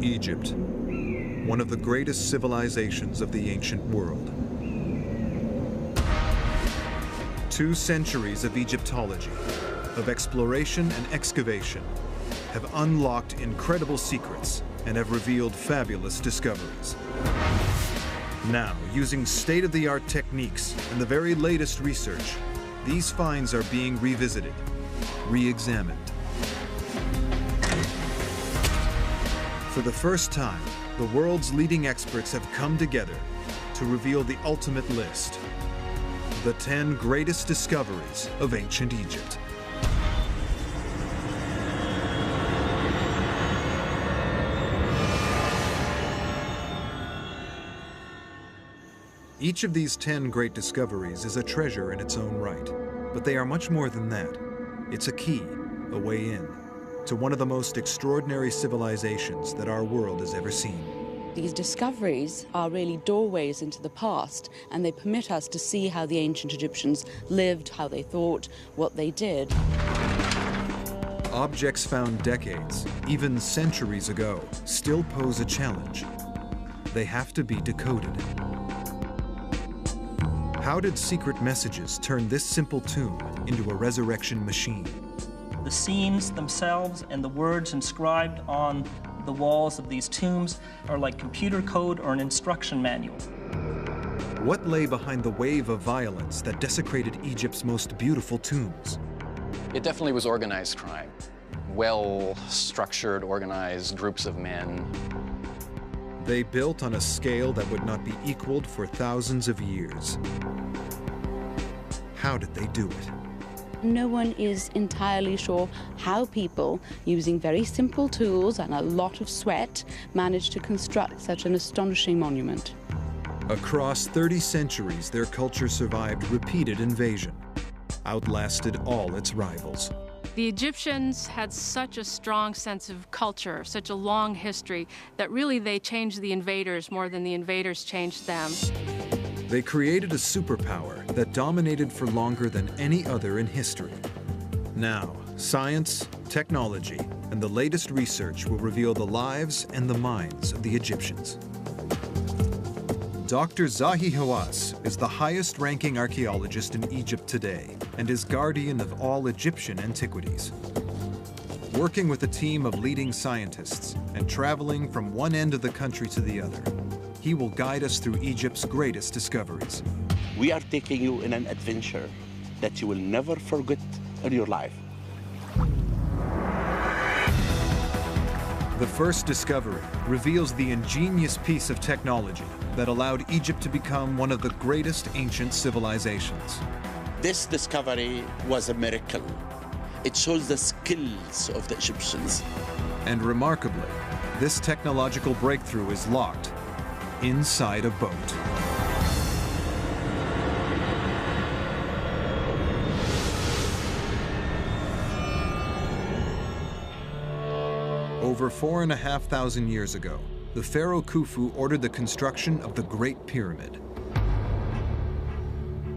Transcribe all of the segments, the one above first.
Egypt, one of the greatest civilizations of the ancient world. 2 centuries of Egyptology, of exploration and excavation, have unlocked incredible secrets and have revealed fabulous discoveries. Now, using state-of-the-art techniques and the very latest research, these finds are being revisited, re-examined. For the first time, the world's leading experts have come together to reveal the ultimate list: the 10 greatest discoveries of ancient Egypt. Each of these 10 great discoveries is a treasure in its own right, but they are much more than that. It's a key, a way in, to one of the most extraordinary civilizations that our world has ever seen. These discoveries are really doorways into the past, and they permit us to see how the ancient Egyptians lived, how they thought, what they did. Objects found decades, even centuries ago, still pose a challenge. They have to be decoded. How did secret messages turn this simple tomb into a resurrection machine? The scenes themselves and the words inscribed on the walls of these tombs are like computer code or an instruction manual. What lay behind the wave of violence that desecrated Egypt's most beautiful tombs? It definitely was organized crime. Well-structured, organized groups of men. They built on a scale that would not be equaled for thousands of years. How did they do it? No one is entirely sure how people, using very simple tools and a lot of sweat, managed to construct such an astonishing monument. Across 30 centuries, their culture survived repeated invasion, outlasted all its rivals. The Egyptians had such a strong sense of culture, such a long history, that really they changed the invaders more than the invaders changed them. They created a superpower that dominated for longer than any other in history. Now, science, technology, and the latest research will reveal the lives and the minds of the Egyptians. Dr. Zahi Hawass is the highest-ranking archaeologist in Egypt today and is guardian of all Egyptian antiquities. Working with a team of leading scientists and traveling from one end of the country to the other, he will guide us through Egypt's greatest discoveries. We are taking you in an adventure that you will never forget in your life. The first discovery reveals the ingenious piece of technology that allowed Egypt to become one of the greatest ancient civilizations. This discovery was a miracle. It shows the skills of the Egyptians. And remarkably, this technological breakthrough is locked inside a boat. Over 4,500 years ago, the pharaoh Khufu ordered the construction of the Great Pyramid.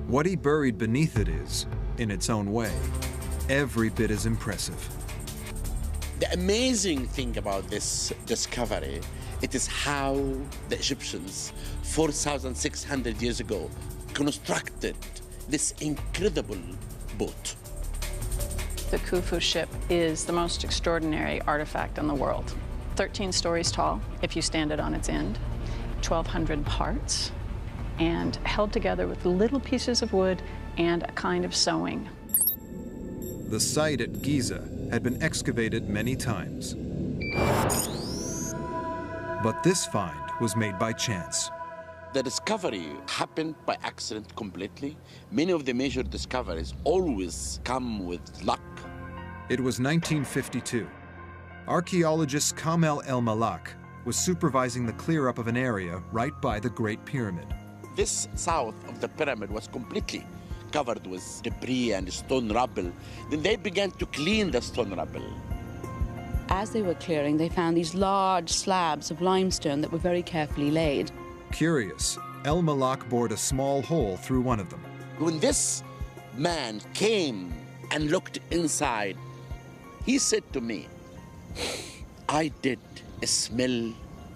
What he buried beneath it is, in its own way, every bit as impressive. The amazing thing about this discovery, it is how the Egyptians, 4,600 years ago, constructed this incredible boat. The Khufu ship is the most extraordinary artifact in the world. 13 stories tall, if you stand it on its end, 1,200 parts, and held together with little pieces of wood and a kind of sewing. The site at Giza had been excavated many times. But this find was made by chance. The discovery happened by accident completely. Many of the major discoveries always come with luck. It was 1952. Archaeologist Kamel El Malak was supervising the clear-up of an area right by the Great Pyramid. This south of the pyramid was completely covered with debris and stone rubble. Then they began to clean the stone rubble. As they were clearing, they found these large slabs of limestone that were very carefully laid. Curious, El Malak bored a small hole through one of them. When this man came and looked inside, he said to me, I did smell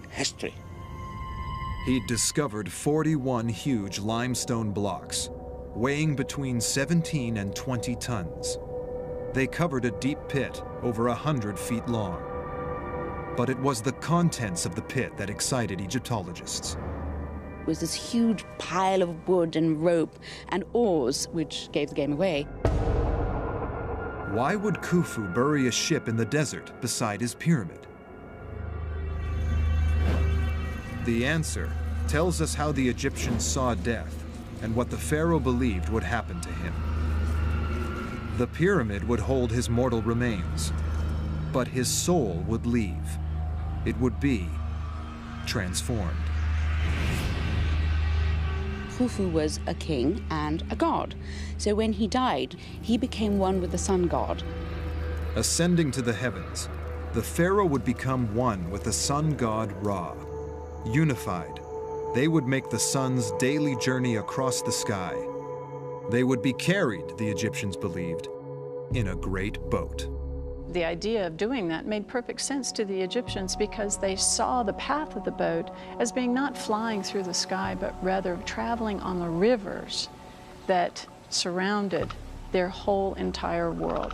history. He'd discovered 41 huge limestone blocks, weighing between 17 and 20 tons. They covered a deep pit over 100 feet long. But it was the contents of the pit that excited Egyptologists. It was this huge pile of wood and rope and oars, which gave the game away. Why would Khufu bury a ship in the desert beside his pyramid? The answer tells us how the Egyptians saw death and what the pharaoh believed would happen to him. The pyramid would hold his mortal remains, but his soul would leave. It would be transformed. Khufu was a king and a god. So when he died, he became one with the sun god. Ascending to the heavens, the pharaoh would become one with the sun god Ra. Unified, they would make the sun's daily journey across the sky. They would be carried, the Egyptians believed, in a great boat. The idea of doing that made perfect sense to the Egyptians because they saw the path of the boat as being not flying through the sky, but rather traveling on the rivers that surrounded their whole entire world.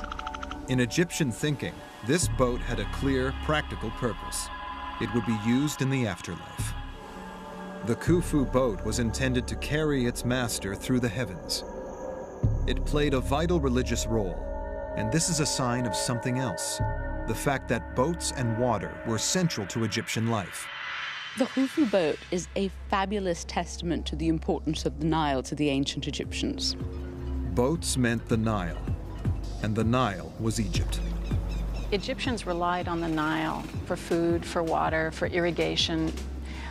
In Egyptian thinking, this boat had a clear, practical purpose. It would be used in the afterlife. The Khufu boat was intended to carry its master through the heavens. It played a vital religious role. And this is a sign of something else, the fact that boats and water were central to Egyptian life. The Khufu boat is a fabulous testament to the importance of the Nile to the ancient Egyptians. Boats meant the Nile, and the Nile was Egypt. Egyptians relied on the Nile for food, for water, for irrigation,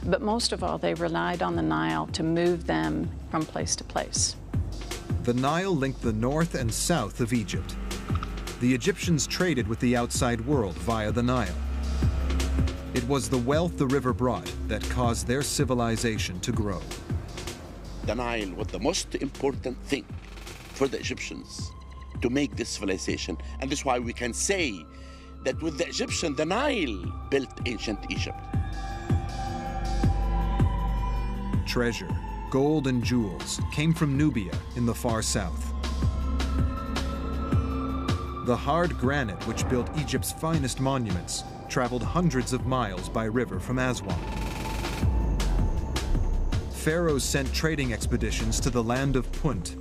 but most of all, they relied on the Nile to move them from place to place. The Nile linked the north and south of Egypt. The Egyptians traded with the outside world via the Nile. It was the wealth the river brought that caused their civilization to grow. The Nile was the most important thing for the Egyptians to make this civilization. And that's why we can say that with the Egyptian, the Nile built ancient Egypt. Treasure, gold and jewels came from Nubia in the far south. The hard granite which built Egypt's finest monuments traveled hundreds of miles by river from Aswan. Pharaohs sent trading expeditions to the land of Punt,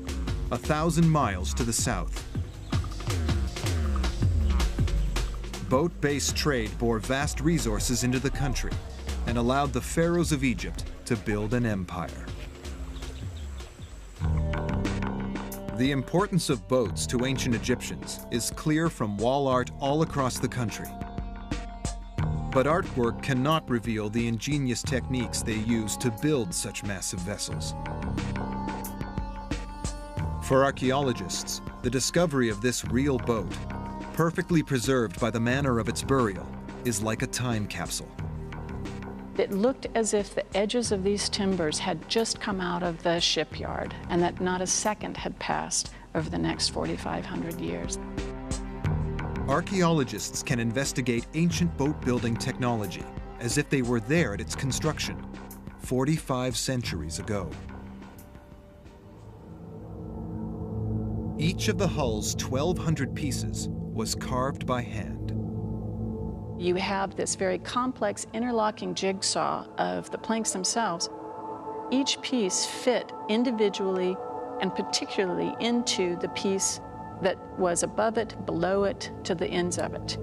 1,000 miles to the south. Boat-based trade bore vast resources into the country and allowed the pharaohs of Egypt to build an empire. The importance of boats to ancient Egyptians is clear from wall art all across the country. But artwork cannot reveal the ingenious techniques they used to build such massive vessels. For archaeologists, the discovery of this real boat, perfectly preserved by the manner of its burial, is like a time capsule. It looked as if the edges of these timbers had just come out of the shipyard and that not a second had passed over the next 4,500 years. Archaeologists can investigate ancient boat-building technology as if they were there at its construction 45 centuries ago. Each of the hull's 1,200 pieces was carved by hand. You have this very complex interlocking jigsaw of the planks themselves. Each piece fit individually and particularly into the piece that was above it, below it, to the ends of it.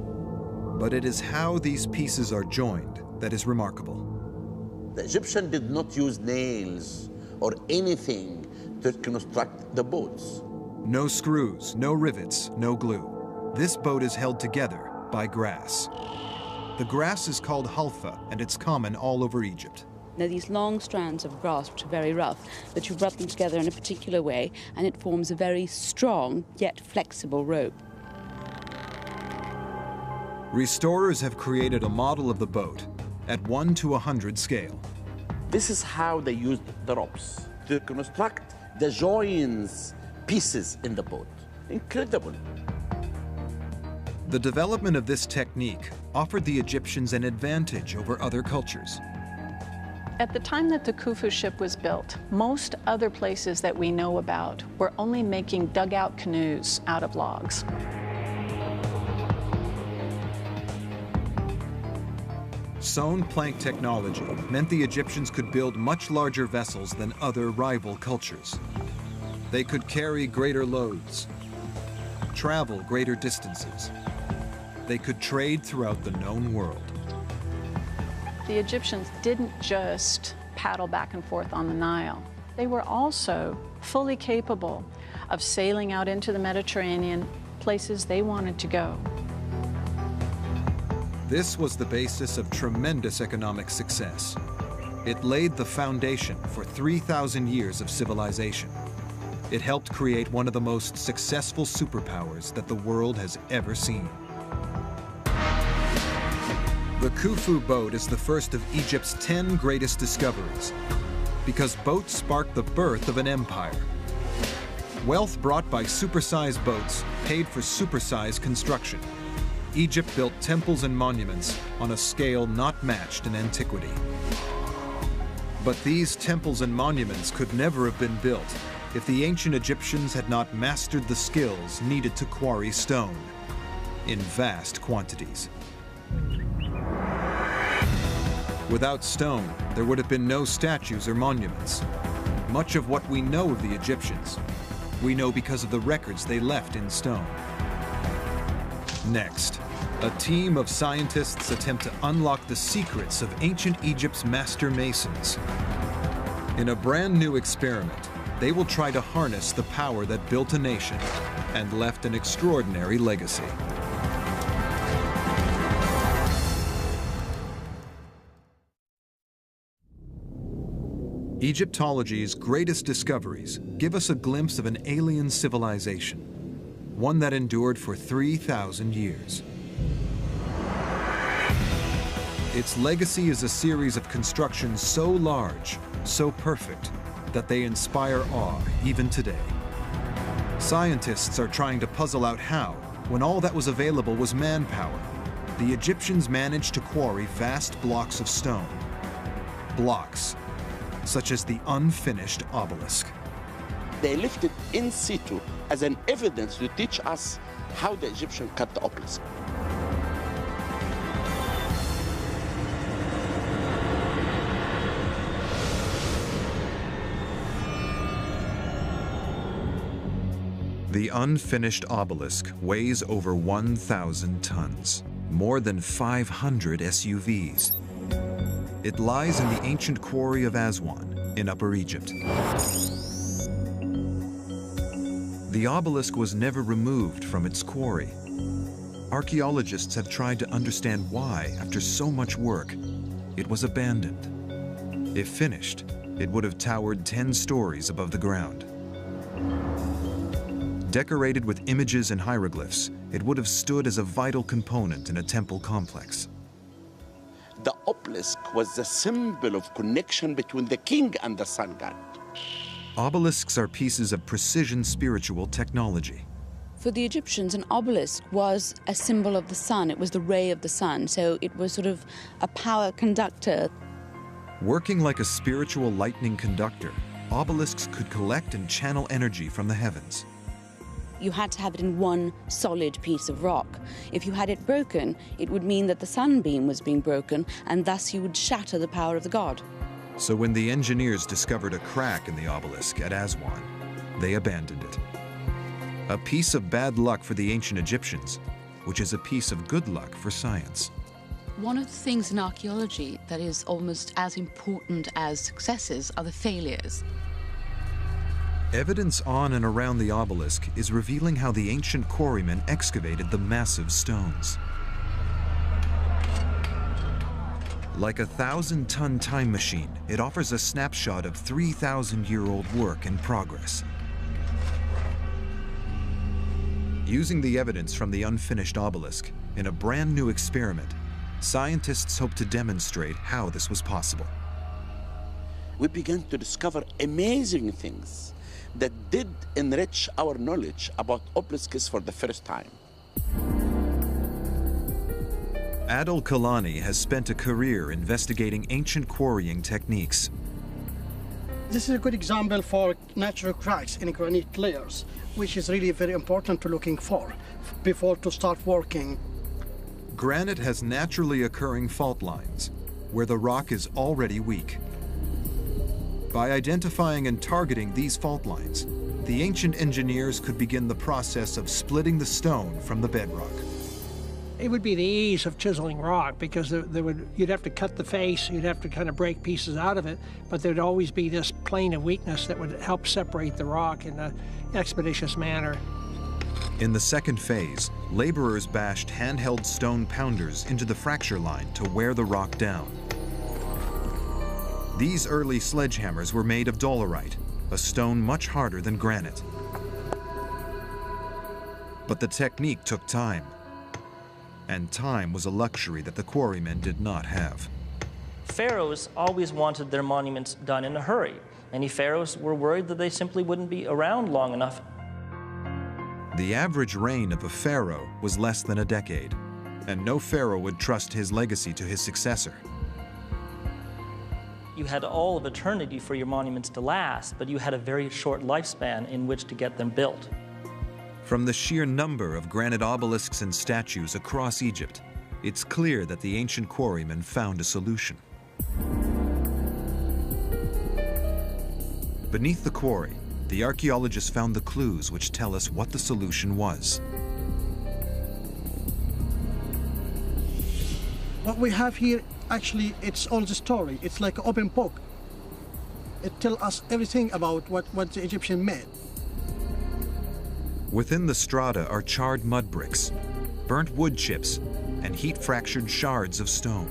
But it is how these pieces are joined that is remarkable. The Egyptians did not use nails or anything to construct the boats. No screws, no rivets, no glue. This boat is held together by grass. The grass is called halfa, and it's common all over Egypt. They're these long strands of grass which are very rough, but you rub them together in a particular way, and it forms a very strong yet flexible rope. Restorers have created a model of the boat at 1 to 100 scale. This is how they used the ropes to construct the joins pieces in the boat. Incredible. The development of this technique offered the Egyptians an advantage over other cultures. At the time that the Khufu ship was built, most other places that we know about were only making dugout canoes out of logs. Sewn plank technology meant the Egyptians could build much larger vessels than other rival cultures. They could carry greater loads, travel greater distances. They could trade throughout the known world. The Egyptians didn't just paddle back and forth on the Nile. They were also fully capable of sailing out into the Mediterranean, places they wanted to go. This was the basis of tremendous economic success. It laid the foundation for 3,000 years of civilization. It helped create one of the most successful superpowers that the world has ever seen. The Khufu boat is the first of Egypt's 10 greatest discoveries, because boats sparked the birth of an empire. Wealth brought by supersized boats paid for supersized construction. Egypt built temples and monuments on a scale not matched in antiquity. But these temples and monuments could never have been built if the ancient Egyptians had not mastered the skills needed to quarry stone in vast quantities. Without stone, there would have been no statues or monuments. Much of what we know of the Egyptians, we know because of the records they left in stone. Next, a team of scientists attempt to unlock the secrets of ancient Egypt's master masons. In a brand new experiment, they will try to harness the power that built a nation and left an extraordinary legacy. Egyptology's greatest discoveries give us a glimpse of an alien civilization, one that endured for 3,000 years. Its legacy is a series of constructions so large, so perfect, that they inspire awe even today. Scientists are trying to puzzle out how, when all that was available was manpower, the Egyptians managed to quarry vast blocks of stone. Blocks such as the unfinished obelisk. They left it in situ as an evidence to teach us how the Egyptians cut the obelisk. The unfinished obelisk weighs over 1,000 tons, more than 500 SUVs. It lies in the ancient quarry of Aswan in Upper Egypt. The obelisk was never removed from its quarry. Archaeologists have tried to understand why, after so much work, it was abandoned. If finished, it would have towered 10 stories above the ground. Decorated with images and hieroglyphs, it would have stood as a vital component in a temple complex. The obelisk was the symbol of connection between the king and the sun god. Obelisks are pieces of precision spiritual technology. For the Egyptians, an obelisk was a symbol of the sun. It was the ray of the sun, so it was sort of a power conductor. Working like a spiritual lightning conductor, obelisks could collect and channel energy from the heavens. You had to have it in one solid piece of rock. If you had it broken, it would mean that the sunbeam was being broken, and thus you would shatter the power of the god. So when the engineers discovered a crack in the obelisk at Aswan, they abandoned it. A piece of bad luck for the ancient Egyptians, which is a piece of good luck for science. One of the things in archaeology that is almost as important as successes are the failures. Evidence on and around the obelisk is revealing how the ancient quarrymen excavated the massive stones. Like a 1,000-ton time machine, it offers a snapshot of 3,000-year-old work in progress. Using the evidence from the unfinished obelisk in a brand new experiment, scientists hope to demonstrate how this was possible. We began to discover amazing things that did enrich our knowledge about obelisks for the first time. Adil Kalani has spent a career investigating ancient quarrying techniques. This is a good example for natural cracks in granite layers, which is really very important to looking for before to start working. Granite has naturally occurring fault lines where the rock is already weak. By identifying and targeting these fault lines, the ancient engineers could begin the process of splitting the stone from the bedrock. It would be the ease of chiseling rock, because you'd have to cut the face, you'd have to kind of break pieces out of it, but there'd always be this plane of weakness that would help separate the rock in an expeditious manner. In the second phase, laborers bashed handheld stone pounders into the fracture line to wear the rock down. These early sledgehammers were made of dolerite, a stone much harder than granite. But the technique took time. And time was a luxury that the quarrymen did not have. Pharaohs always wanted their monuments done in a hurry. Many pharaohs were worried that they simply wouldn't be around long enough. The average reign of a pharaoh was less than a decade, and no pharaoh would trust his legacy to his successor. You had all of eternity for your monuments to last, but you had a very short lifespan in which to get them built. From the sheer number of granite obelisks and statues across Egypt, it's clear that the ancient quarrymen found a solution. Beneath the quarry, the archaeologists found the clues which tell us what the solution was. What we have here, actually, it's all the story. It's like an open book. It tells us everything about what the Egyptian made. Within the strata are charred mud bricks, burnt wood chips, and heat-fractured shards of stone.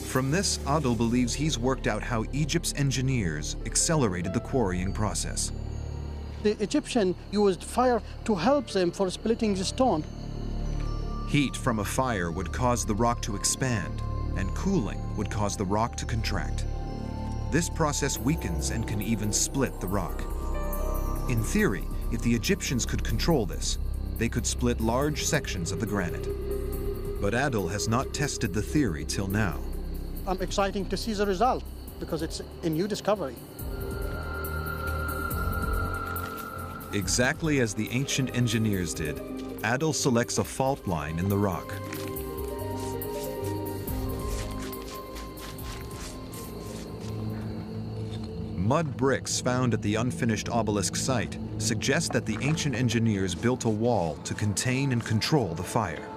From this, Adil believes he's worked out how Egypt's engineers accelerated the quarrying process. The Egyptian used fire to help them for splitting the stone. Heat from a fire would cause the rock to expand, and cooling would cause the rock to contract. This process weakens and can even split the rock. In theory, if the Egyptians could control this, they could split large sections of the granite. But Adil has not tested the theory till now. I'm excited to see the result because it's a new discovery. Exactly as the ancient engineers did, Adil selects a fault line in the rock. Mud bricks found at the unfinished obelisk site suggest that the ancient engineers built a wall to contain and control the fire.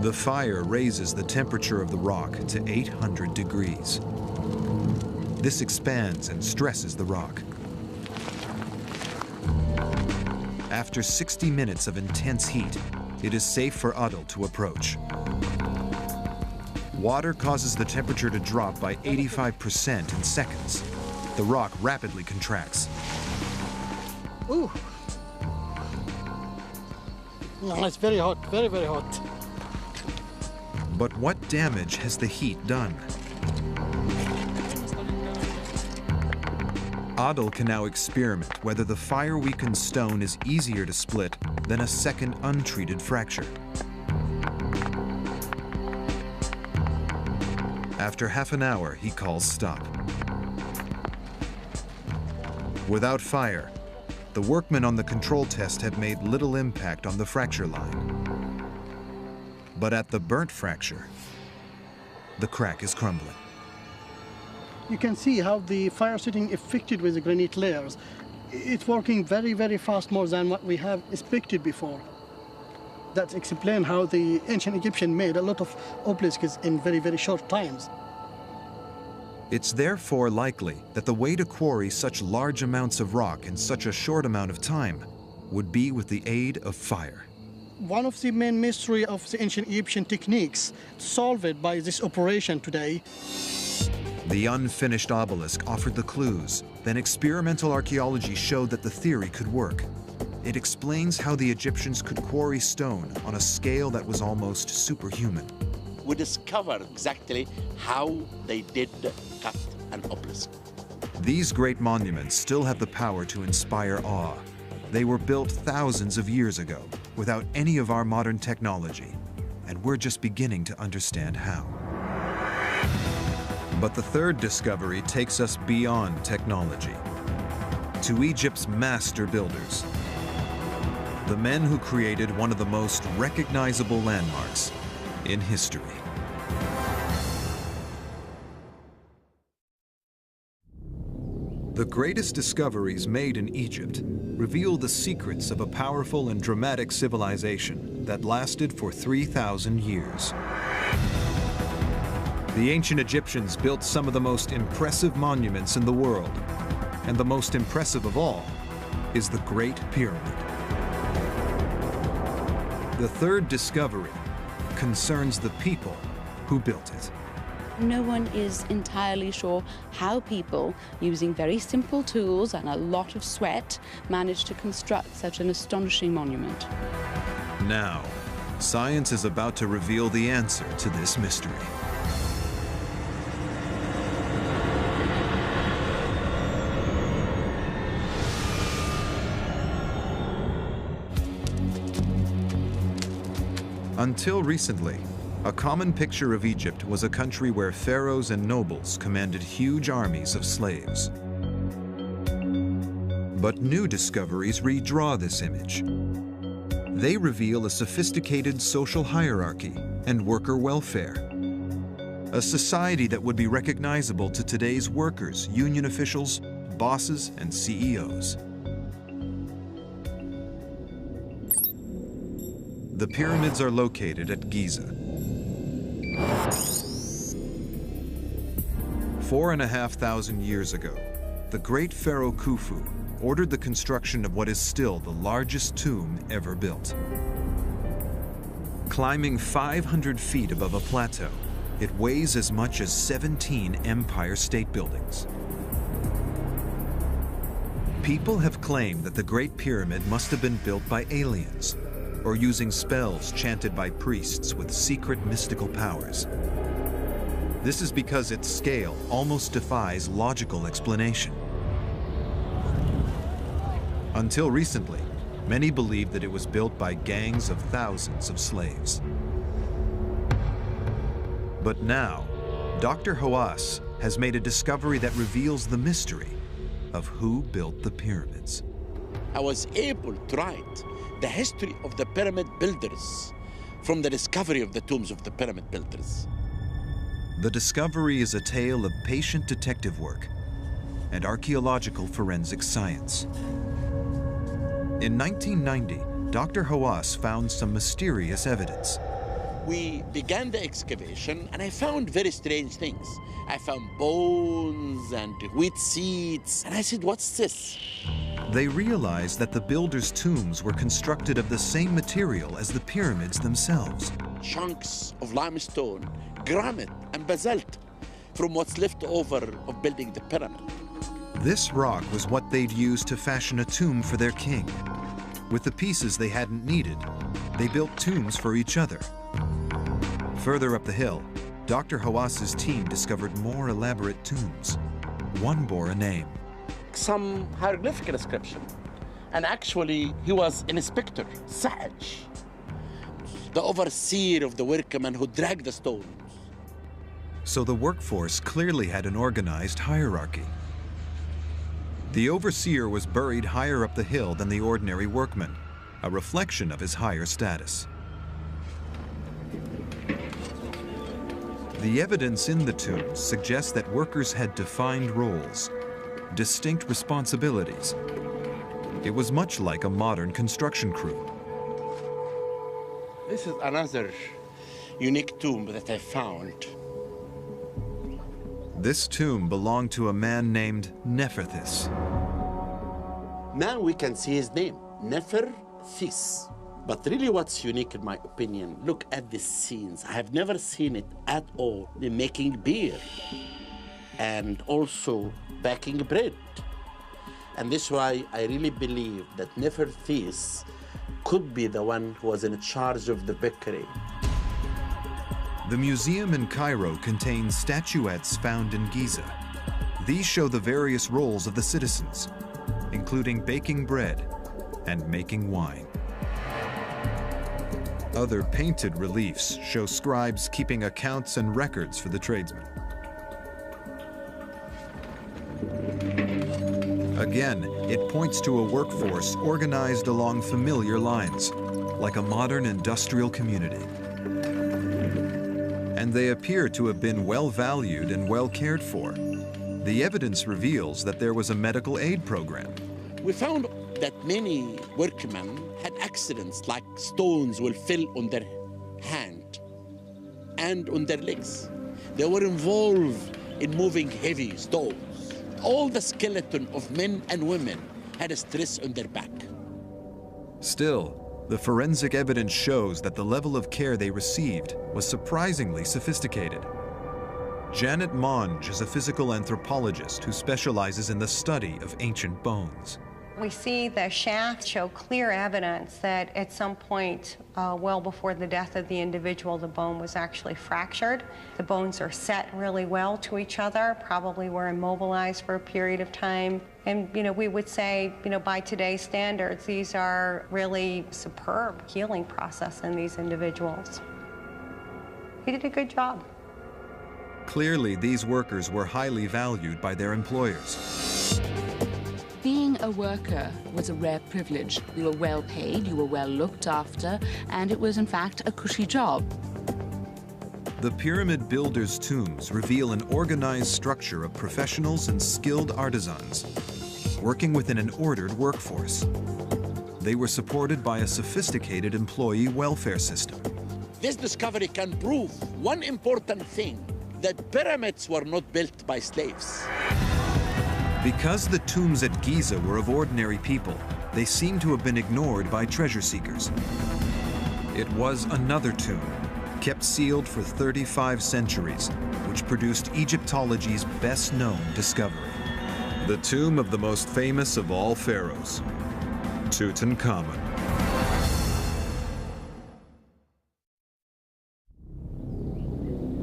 The fire raises the temperature of the rock to 800 degrees. This expands and stresses the rock. After 60 minutes of intense heat, it is safe for Adil to approach. Water causes the temperature to drop by 85% in seconds. The rock rapidly contracts. Ooh. No, it's very hot, very, very hot. But what damage has the heat done? Adil can now experiment whether the fire-weakened stone is easier to split than a second untreated fracture. After half an hour, he calls stop. Without fire, the workmen on the control test have made little impact on the fracture line. But at the burnt fracture, the crack is crumbling. You can see how the fire setting affected with the granite layers. It's working very, very fast, more than what we have expected before. That explains how the ancient Egyptian made a lot of obelisks in very, very short times. It's therefore likely that the way to quarry such large amounts of rock in such a short amount of time would be with the aid of fire. One of the main mysteries of the ancient Egyptian techniques solved by this operation today. The unfinished obelisk offered the clues. Then experimental archaeology showed that the theory could work. It explains how the Egyptians could quarry stone on a scale that was almost superhuman. We discovered exactly how they did cut an obelisk. These great monuments still have the power to inspire awe. They were built thousands of years ago without any of our modern technology, and we're just beginning to understand how. But the third discovery takes us beyond technology, to Egypt's master builders, the men who created one of the most recognizable landmarks in history. The greatest discoveries made in Egypt reveal the secrets of a powerful and dramatic civilization that lasted for 3,000 years. The ancient Egyptians built some of the most impressive monuments in the world, and the most impressive of all is the Great Pyramid. The third discovery concerns the people who built it. No one is entirely sure how people, using very simple tools and a lot of sweat, managed to construct such an astonishing monument. Now, science is about to reveal the answer to this mystery. Until recently, a common picture of Egypt was a country where pharaohs and nobles commanded huge armies of slaves. But new discoveries redraw this image. They reveal a sophisticated social hierarchy and worker welfare, a society that would be recognizable to today's workers, union officials, bosses, and CEOs. The pyramids are located at Giza. 4,500 years ago, the great pharaoh Khufu ordered the construction of what is still the largest tomb ever built. Climbing 500 feet above a plateau, it weighs as much as 17 Empire State Buildings. People have claimed that the Great Pyramid must have been built by aliens, or using spells chanted by priests with secret mystical powers. This is because its scale almost defies logical explanation. Until recently, many believed that it was built by gangs of thousands of slaves. But now, Dr. Hawass has made a discovery that reveals the mystery of who built the pyramids. I was able to write the history of the pyramid builders from the discovery of the tombs of the pyramid builders. The discovery is a tale of patient detective work and archaeological forensic science. In 1990, Dr. Hawass found some mysterious evidence. We began the excavation and I found very strange things. I found bones and wheat seeds, and I said, what's this? They realized that the builders' tombs were constructed of the same material as the pyramids themselves. Chunks of limestone, granite, and basalt from what's left over of building the pyramid. This rock was what they'd used to fashion a tomb for their king. With the pieces they hadn't needed, they built tombs for each other. Further up the hill, Dr. Hawass's team discovered more elaborate tombs. One bore a name. Some hieroglyphic inscription. And actually, he was an inspector, Saj, the overseer of the workmen who dragged the stones. So the workforce clearly had an organized hierarchy. The overseer was buried higher up the hill than the ordinary workman, a reflection of his higher status. The evidence in the tombs suggests that workers had defined roles, distinct responsibilities. It was much like a modern construction crew. This is another unique tomb that I found. This tomb belonged to a man named Neferthis. Now we can see his name, Neferthis. But really what's unique in my opinion, look at the scenes. I have never seen it at all. They're making beer and also baking bread. And this is why I really believe that Neferthis could be the one who was in charge of the bakery. The museum in Cairo contains statuettes found in Giza. These show the various roles of the citizens, including baking bread and making wine. Other painted reliefs show scribes keeping accounts and records for the tradesmen. Again, it points to a workforce organized along familiar lines, like a modern industrial community. And they appear to have been well valued and well cared for. The evidence reveals that there was a medical aid program. We found that many workmen had accidents, like stones will fall on their hand and on their legs. They were involved in moving heavy stones. All the skeleton of men and women had a stress on their back. Still, the forensic evidence shows that the level of care they received was surprisingly sophisticated. Janet Monge is a physical anthropologist who specializes in the study of ancient bones. We see the shafts show clear evidence that at some point, well before the death of the individual, the bone was actually fractured. The bones are set really well to each other, probably were immobilized for a period of time. And, we would say, by today's standards, these are really superb healing process in these individuals. He did a good job. Clearly, these workers were highly valued by their employers. Being a worker was a rare privilege. You were well paid, you were well looked after, and it was in fact a cushy job. The pyramid builders' tombs reveal an organized structure of professionals and skilled artisans working within an ordered workforce. They were supported by a sophisticated employee welfare system. This discovery can prove one important thing, that pyramids were not built by slaves. Because the tombs at Giza were of ordinary people, they seem to have been ignored by treasure seekers. It was another tomb, kept sealed for 35 centuries, which produced Egyptology's best-known discovery. The tomb of the most famous of all pharaohs, Tutankhamun.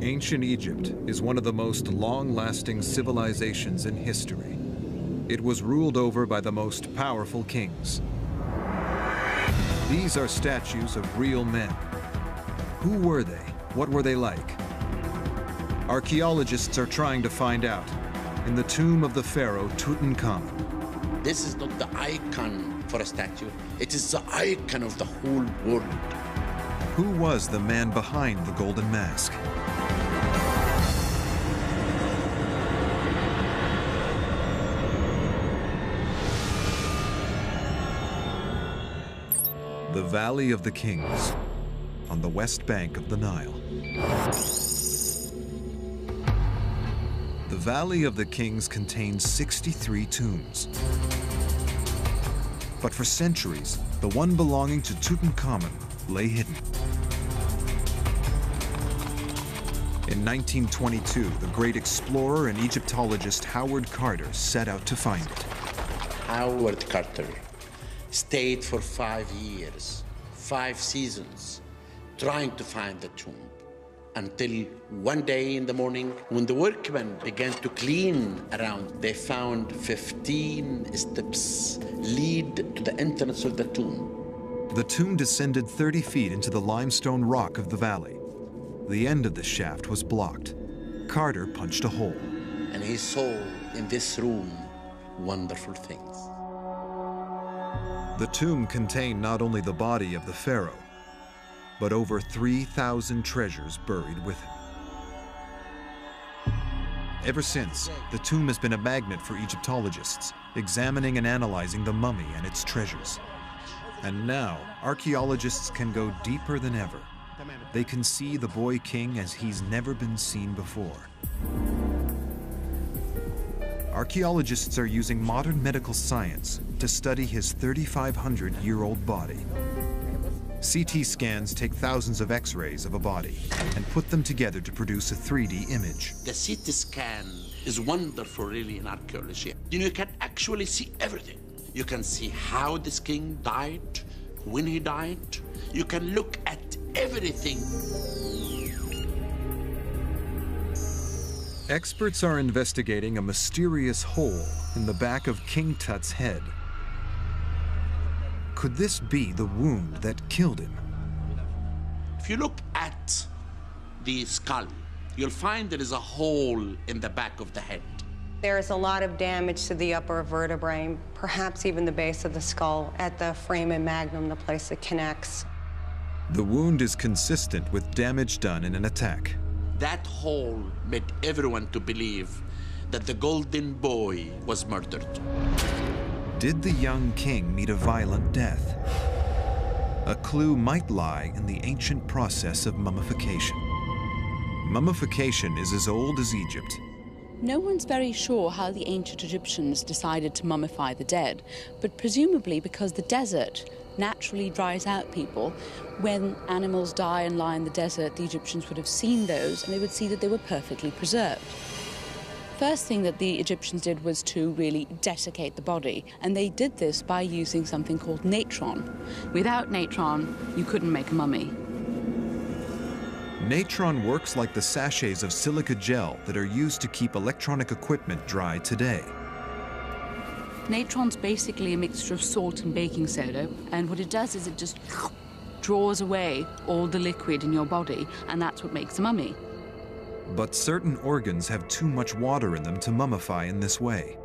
Ancient Egypt is one of the most long-lasting civilizations in history. It was ruled over by the most powerful kings. These are statues of real men. Who were they? What were they like? Archaeologists are trying to find out in the tomb of the pharaoh Tutankhamun. This is not the icon for a statue. It is the icon of the whole world. Who was the man behind the golden mask? The Valley of the Kings, on the west bank of the Nile. The Valley of the Kings contains 63 tombs. But for centuries, the one belonging to Tutankhamun lay hidden. In 1922, the great explorer and Egyptologist Howard Carter set out to find it. Howard Carter stayed for 5 years, 5 seasons, trying to find the tomb. Until one day in the morning, when the workmen began to clean around, they found 15 steps lead to the entrance of the tomb. The tomb descended 30 feet into the limestone rock of the valley. The end of the shaft was blocked. Carter punched a hole. And he saw in this room wonderful things. The tomb contained not only the body of the pharaoh, but over 3,000 treasures buried with him. Ever since, the tomb has been a magnet for Egyptologists, examining and analyzing the mummy and its treasures. And now, archaeologists can go deeper than ever. They can see the boy king as he's never been seen before. Archaeologists are using modern medical science to study his 3,500-year-old body. CT scans take thousands of X-rays of a body and put them together to produce a 3D image. The CT scan is wonderful, really, in archaeology. You can actually see everything. You can see how this king died, when he died. You can look at everything. Experts are investigating a mysterious hole in the back of King Tut's head. Could this be the wound that killed him? If you look at the skull, you'll find there is a hole in the back of the head. There is a lot of damage to the upper vertebrae, perhaps even the base of the skull, at the foramen magnum, the place it connects. The wound is consistent with damage done in an attack. That hole made everyone to believe that the Golden Boy was murdered. Did the young king meet a violent death? A clue might lie in the ancient process of mummification. Mummification is as old as Egypt. No one's very sure how the ancient Egyptians decided to mummify the dead, but presumably because the desert naturally dries out people. When animals die and lie in the desert, the Egyptians would have seen those and they would see that they were perfectly preserved. First thing that the Egyptians did was to really desiccate the body, and they did this by using something called natron. Without natron, you couldn't make a mummy. Natron works like the sachets of silica gel that are used to keep electronic equipment dry today. Natron's basically a mixture of salt and baking soda, and what it does is it just draws away all the liquid in your body, and that's what makes a mummy. But certain organs have too much water in them to mummify in this way.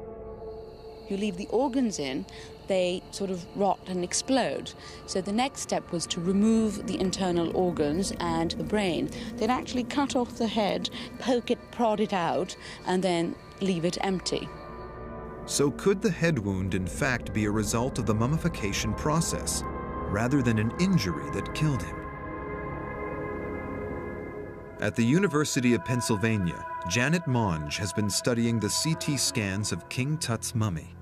You leave the organs in, they sort of rot and explode. So the next step was to remove the internal organs and the brain. They'd actually cut off the head, poke it, prod it out, and then leave it empty. So could the head wound in fact be a result of the mummification process, rather than an injury that killed him? At the University of Pennsylvania, Janet Monge has been studying the CT scans of King Tut's mummy.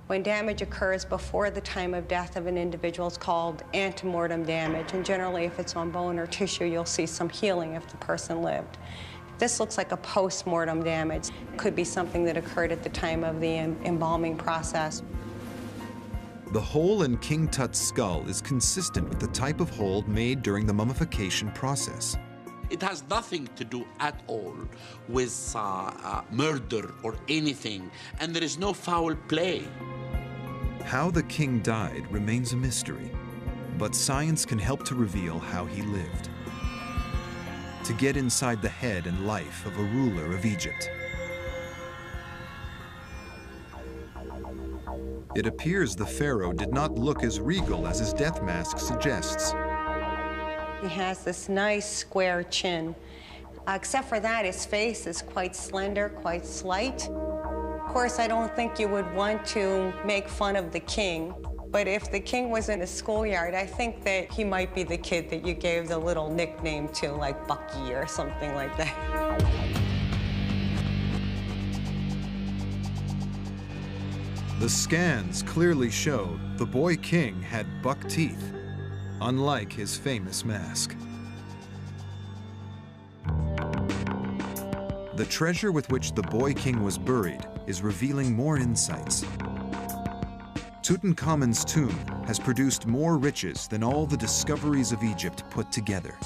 When damage occurs before the time of death of an individual, it's called antemortem damage, and generally if it's on bone or tissue, you'll see some healing if the person lived. This looks like a post-mortem damage. It could be something that occurred at the time of the embalming process. The hole in King Tut's skull is consistent with the type of hole made during the mummification process. It has nothing to do at all with murder or anything, and there is no foul play. How the king died remains a mystery, but science can help to reveal how he lived. To get inside the head and life of a ruler of Egypt. It appears the pharaoh did not look as regal as his death mask suggests. He has this nice square chin. Except for that, his face is quite slender, quite slight. Of course, I don't think you would want to make fun of the king, but if the king was in a schoolyard, I think that he might be the kid that you gave the little nickname to, like Bucky or something like that. The scans clearly show the boy king had buck teeth, unlike his famous mask. The treasure with which the boy king was buried is revealing more insights. Tutankhamun's tomb has produced more riches than all the discoveries of Egypt put together.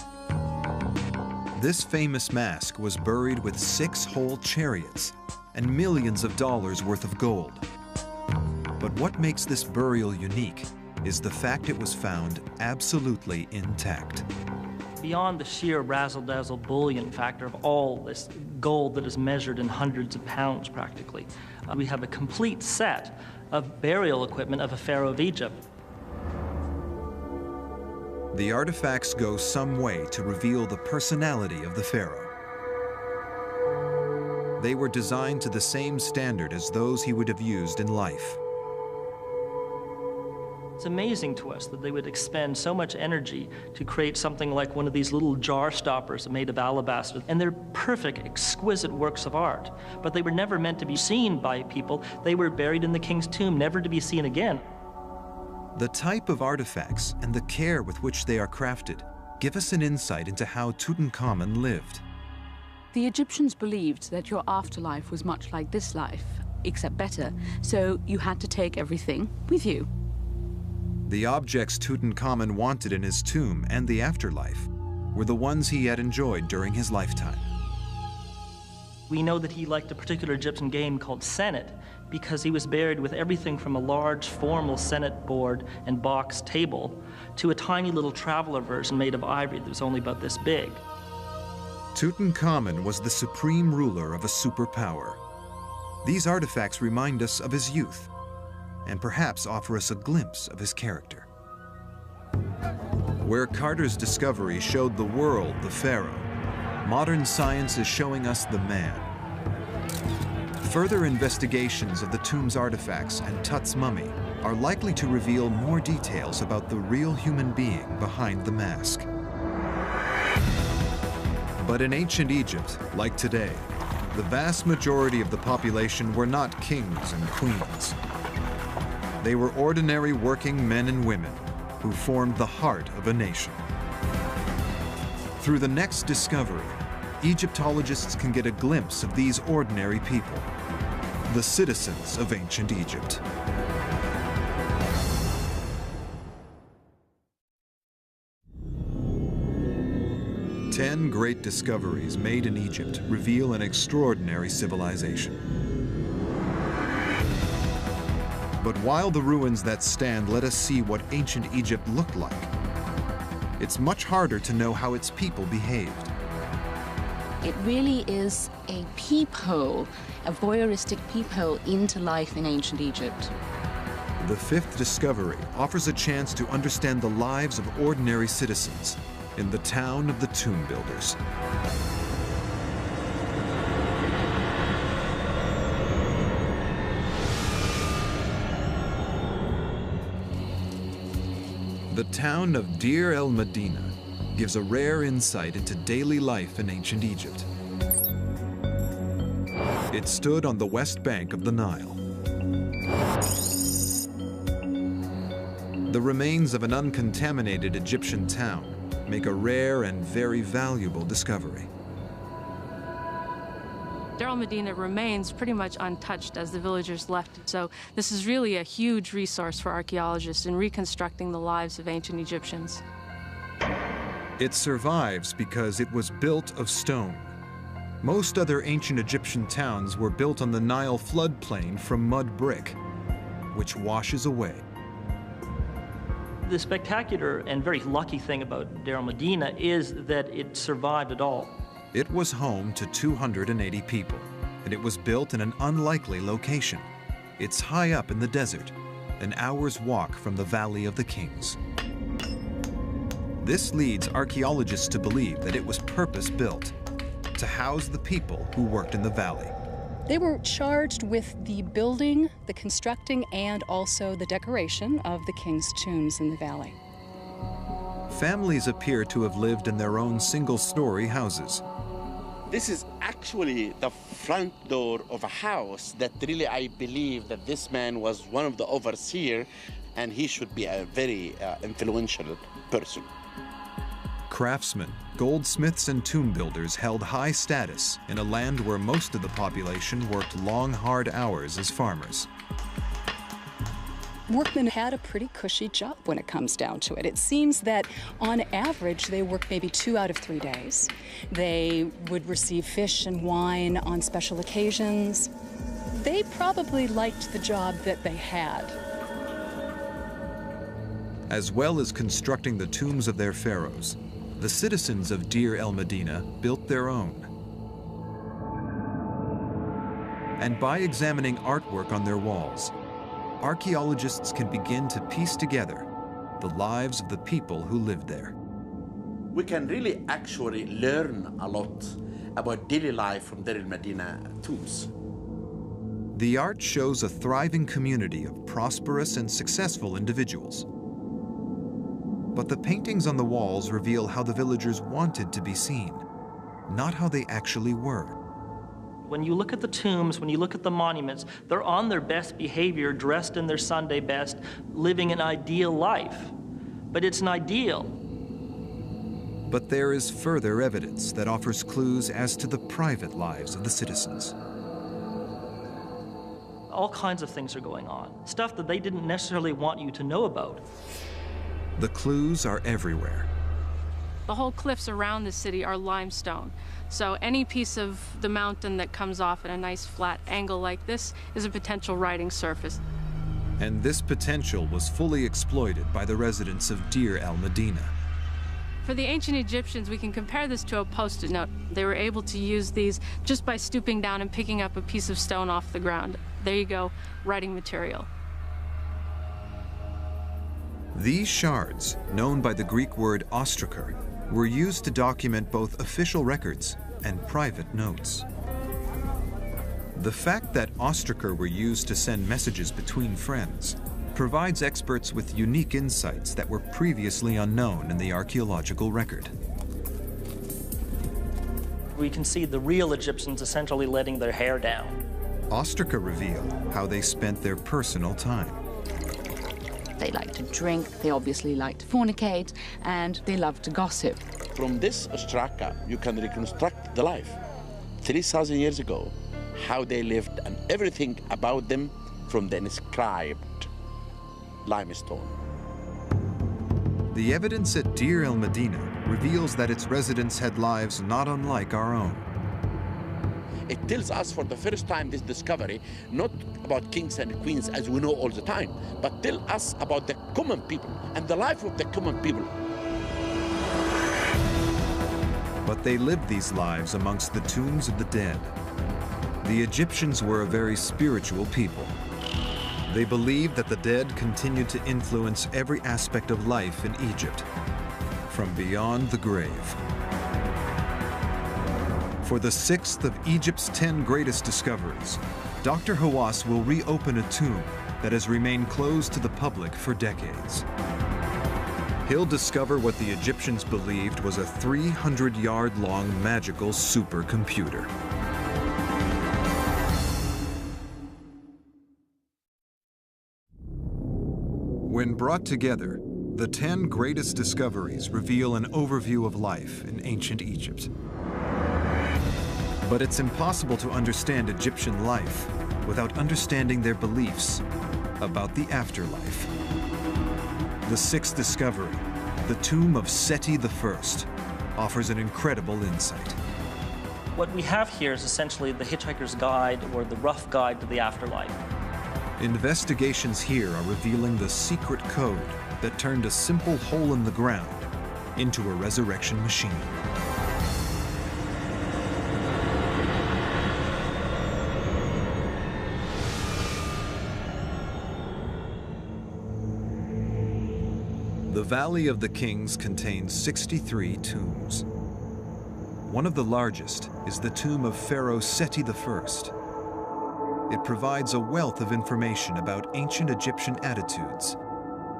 This famous mask was buried with 6 whole chariots and millions of dollars worth of gold. But what makes this burial unique is the fact it was found absolutely intact. Beyond the sheer razzle-dazzle bullion factor of all this gold that is measured in hundreds of pounds practically, we have a complete set of burial equipment of a pharaoh of Egypt. The artifacts go some way to reveal the personality of the pharaoh. They were designed to the same standard as those he would have used in life. It's amazing to us that they would expend so much energy to create something like one of these little jar stoppers made of alabaster. And they're perfect, exquisite works of art. But they were never meant to be seen by people. They were buried in the king's tomb, never to be seen again. The type of artifacts and the care with which they are crafted give us an insight into how Tutankhamun lived. The Egyptians believed that your afterlife was much like this life, except better, so you had to take everything with you. The objects Tutankhamun wanted in his tomb and the afterlife were the ones he had enjoyed during his lifetime. We know that he liked a particular Egyptian game called Senet because he was buried with everything from a large formal Senet board and box table to a tiny little traveler version made of ivory that was only about this big. Tutankhamun was the supreme ruler of a superpower. These artifacts remind us of his youth and perhaps offer us a glimpse of his character. Where Carter's discovery showed the world the pharaoh, modern science is showing us the man. Further investigations of the tomb's artifacts and Tut's mummy are likely to reveal more details about the real human being behind the mask. But in ancient Egypt, like today, the vast majority of the population were not kings and queens. They were ordinary working men and women who formed the heart of a nation. Through the next discovery, Egyptologists can get a glimpse of these ordinary people, the citizens of ancient Egypt. Ten great discoveries made in Egypt reveal an extraordinary civilization. But while the ruins that stand let us see what ancient Egypt looked like, it's much harder to know how its people behaved. It really is a peephole, a voyeuristic peephole into life in ancient Egypt. The fifth discovery offers a chance to understand the lives of ordinary citizens in the town of the tomb builders. The town of Deir el-Medina gives a rare insight into daily life in ancient Egypt. It stood on the west bank of the Nile. The remains of an uncontaminated Egyptian town make a rare and very valuable discovery. Deir el-Medina remains pretty much untouched as the villagers left it, so this is really a huge resource for archaeologists in reconstructing the lives of ancient Egyptians. It survives because it was built of stone. Most other ancient Egyptian towns were built on the Nile floodplain from mud brick, which washes away. The spectacular and very lucky thing about Deir el-Medina is that it survived at all. It was home to 280 people, and it was built in an unlikely location. It's high up in the desert, an hour's walk from the Valley of the Kings. This leads archaeologists to believe that it was purpose-built to house the people who worked in the valley. They were charged with the building, the constructing, and also the decoration of the king's tombs in the valley. Families appear to have lived in their own single-story houses. This is actually the front door of a house that really I believe that this man was one of the overseers and he should be a very influential person. Craftsmen, goldsmiths, and tomb builders held high status in a land where most of the population worked long, hard hours as farmers. Workmen had a pretty cushy job when it comes down to it. It seems that on average they worked maybe 2 out of 3 days. They would receive fish and wine on special occasions. They probably liked the job that they had. As well as constructing the tombs of their pharaohs, the citizens of Deir el-Medina built their own. And by examining artwork on their walls, archaeologists can begin to piece together the lives of the people who lived there. We can really actually learn a lot about daily life from Deir el-Medina tombs. The art shows a thriving community of prosperous and successful individuals. But the paintings on the walls reveal how the villagers wanted to be seen, not how they actually were. When you look at the tombs, when you look at the monuments, they're on their best behavior, dressed in their Sunday best, living an ideal life. But it's an ideal. But there is further evidence that offers clues as to the private lives of the citizens. All kinds of things are going on, stuff that they didn't necessarily want you to know about. The clues are everywhere. The whole cliffs around the city are limestone. So any piece of the mountain that comes off at a nice flat angle like this is a potential riding surface. And this potential was fully exploited by the residents of Deir el-Medina. For the ancient Egyptians, we can compare this to a Post-it note. They were able to use these just by stooping down and picking up a piece of stone off the ground. There you go, writing material. These shards, known by the Greek word ostraker, were used to document both official records and private notes. The fact that ostraker were used to send messages between friends provides experts with unique insights that were previously unknown in the archaeological record. We can see the real Egyptians essentially letting their hair down. Ostraker reveal how they spent their personal time. They like to drink, they obviously like to fornicate, and they love to gossip. From this ostraka, you can reconstruct the life 3,000 years ago, how they lived and everything about them from the inscribed limestone. The evidence at Deir el-Medina reveals that its residents had lives not unlike our own. It tells us for the first time this discovery, not about kings and queens as we know all the time, but tell us about the common people and the life of the common people. But they lived these lives amongst the tombs of the dead. The Egyptians were a very spiritual people. They believed that the dead continued to influence every aspect of life in Egypt, from beyond the grave. For the 6th of Egypt's 10 greatest discoveries, Dr. Hawass will reopen a tomb that has remained closed to the public for decades. He'll discover what the Egyptians believed was a 300-yard-long magical supercomputer. When brought together, the 10 greatest discoveries reveal an overview of life in ancient Egypt. But it's impossible to understand Egyptian life without understanding their beliefs about the afterlife. The 6th discovery, the tomb of Seti I, offers an incredible insight. What we have here is essentially the Hitchhiker's Guide or the rough guide to the afterlife. Investigations here are revealing the secret code that turned a simple hole in the ground into a resurrection machine. The Valley of the Kings contains 63 tombs. One of the largest is the tomb of Pharaoh Seti I. It provides a wealth of information about ancient Egyptian attitudes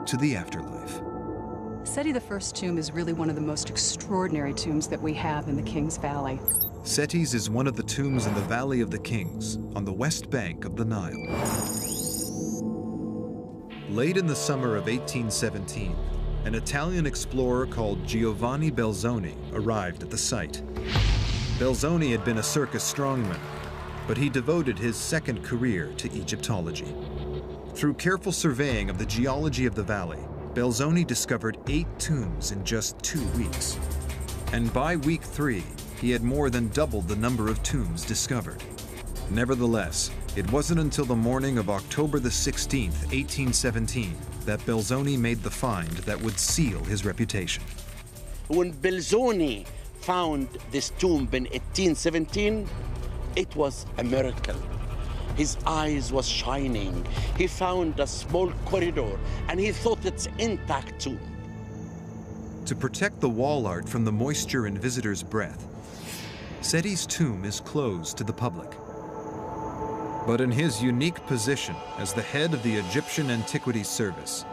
to the afterlife. Seti I's tomb is really one of the most extraordinary tombs that we have in the Kings Valley. Seti's is one of the tombs in the Valley of the Kings on the west bank of the Nile. Late in the summer of 1817, an Italian explorer called Giovanni Belzoni arrived at the site. Belzoni had been a circus strongman, but he devoted his second career to Egyptology. Through careful surveying of the geology of the valley, Belzoni discovered 8 tombs in just 2 weeks. And by week 3, he had more than doubled the number of tombs discovered. Nevertheless, it wasn't until the morning of October the 16th, 1817, that Belzoni made the find that would seal his reputation. When Belzoni found this tomb in 1817, it was a miracle. His eyes was shining. He found a small corridor, and he thought it's intact tomb. To protect the wall art from the moisture and visitors' breath, Seti's tomb is closed to the public. But in his unique position as the head of the Egyptian Antiquities Service,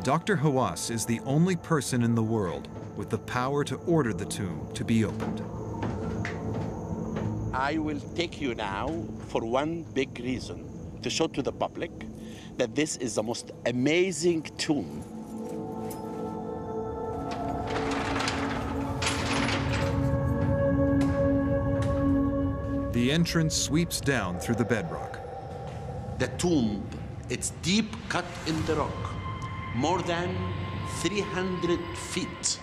Dr. Hawass is the only person in the world with the power to order the tomb to be opened. I will take you now for one big reason, to show to the public that this is the most amazing tomb. The entrance sweeps down through the bedrock. The tomb, it's deep cut in the rock, more than 300 feet.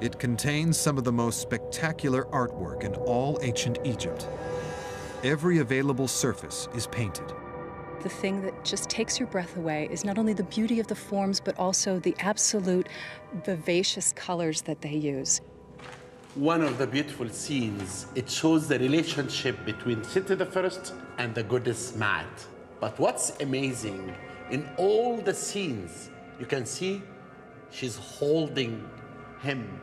It contains some of the most spectacular artwork in all ancient Egypt. Every available surface is painted. The thing that just takes your breath away is not only the beauty of the forms, but also the absolute vivacious colors that they use. One of the beautiful scenes, it shows the relationship between Seti I and the goddess Maat. But what's amazing, in all the scenes, you can see she's holding him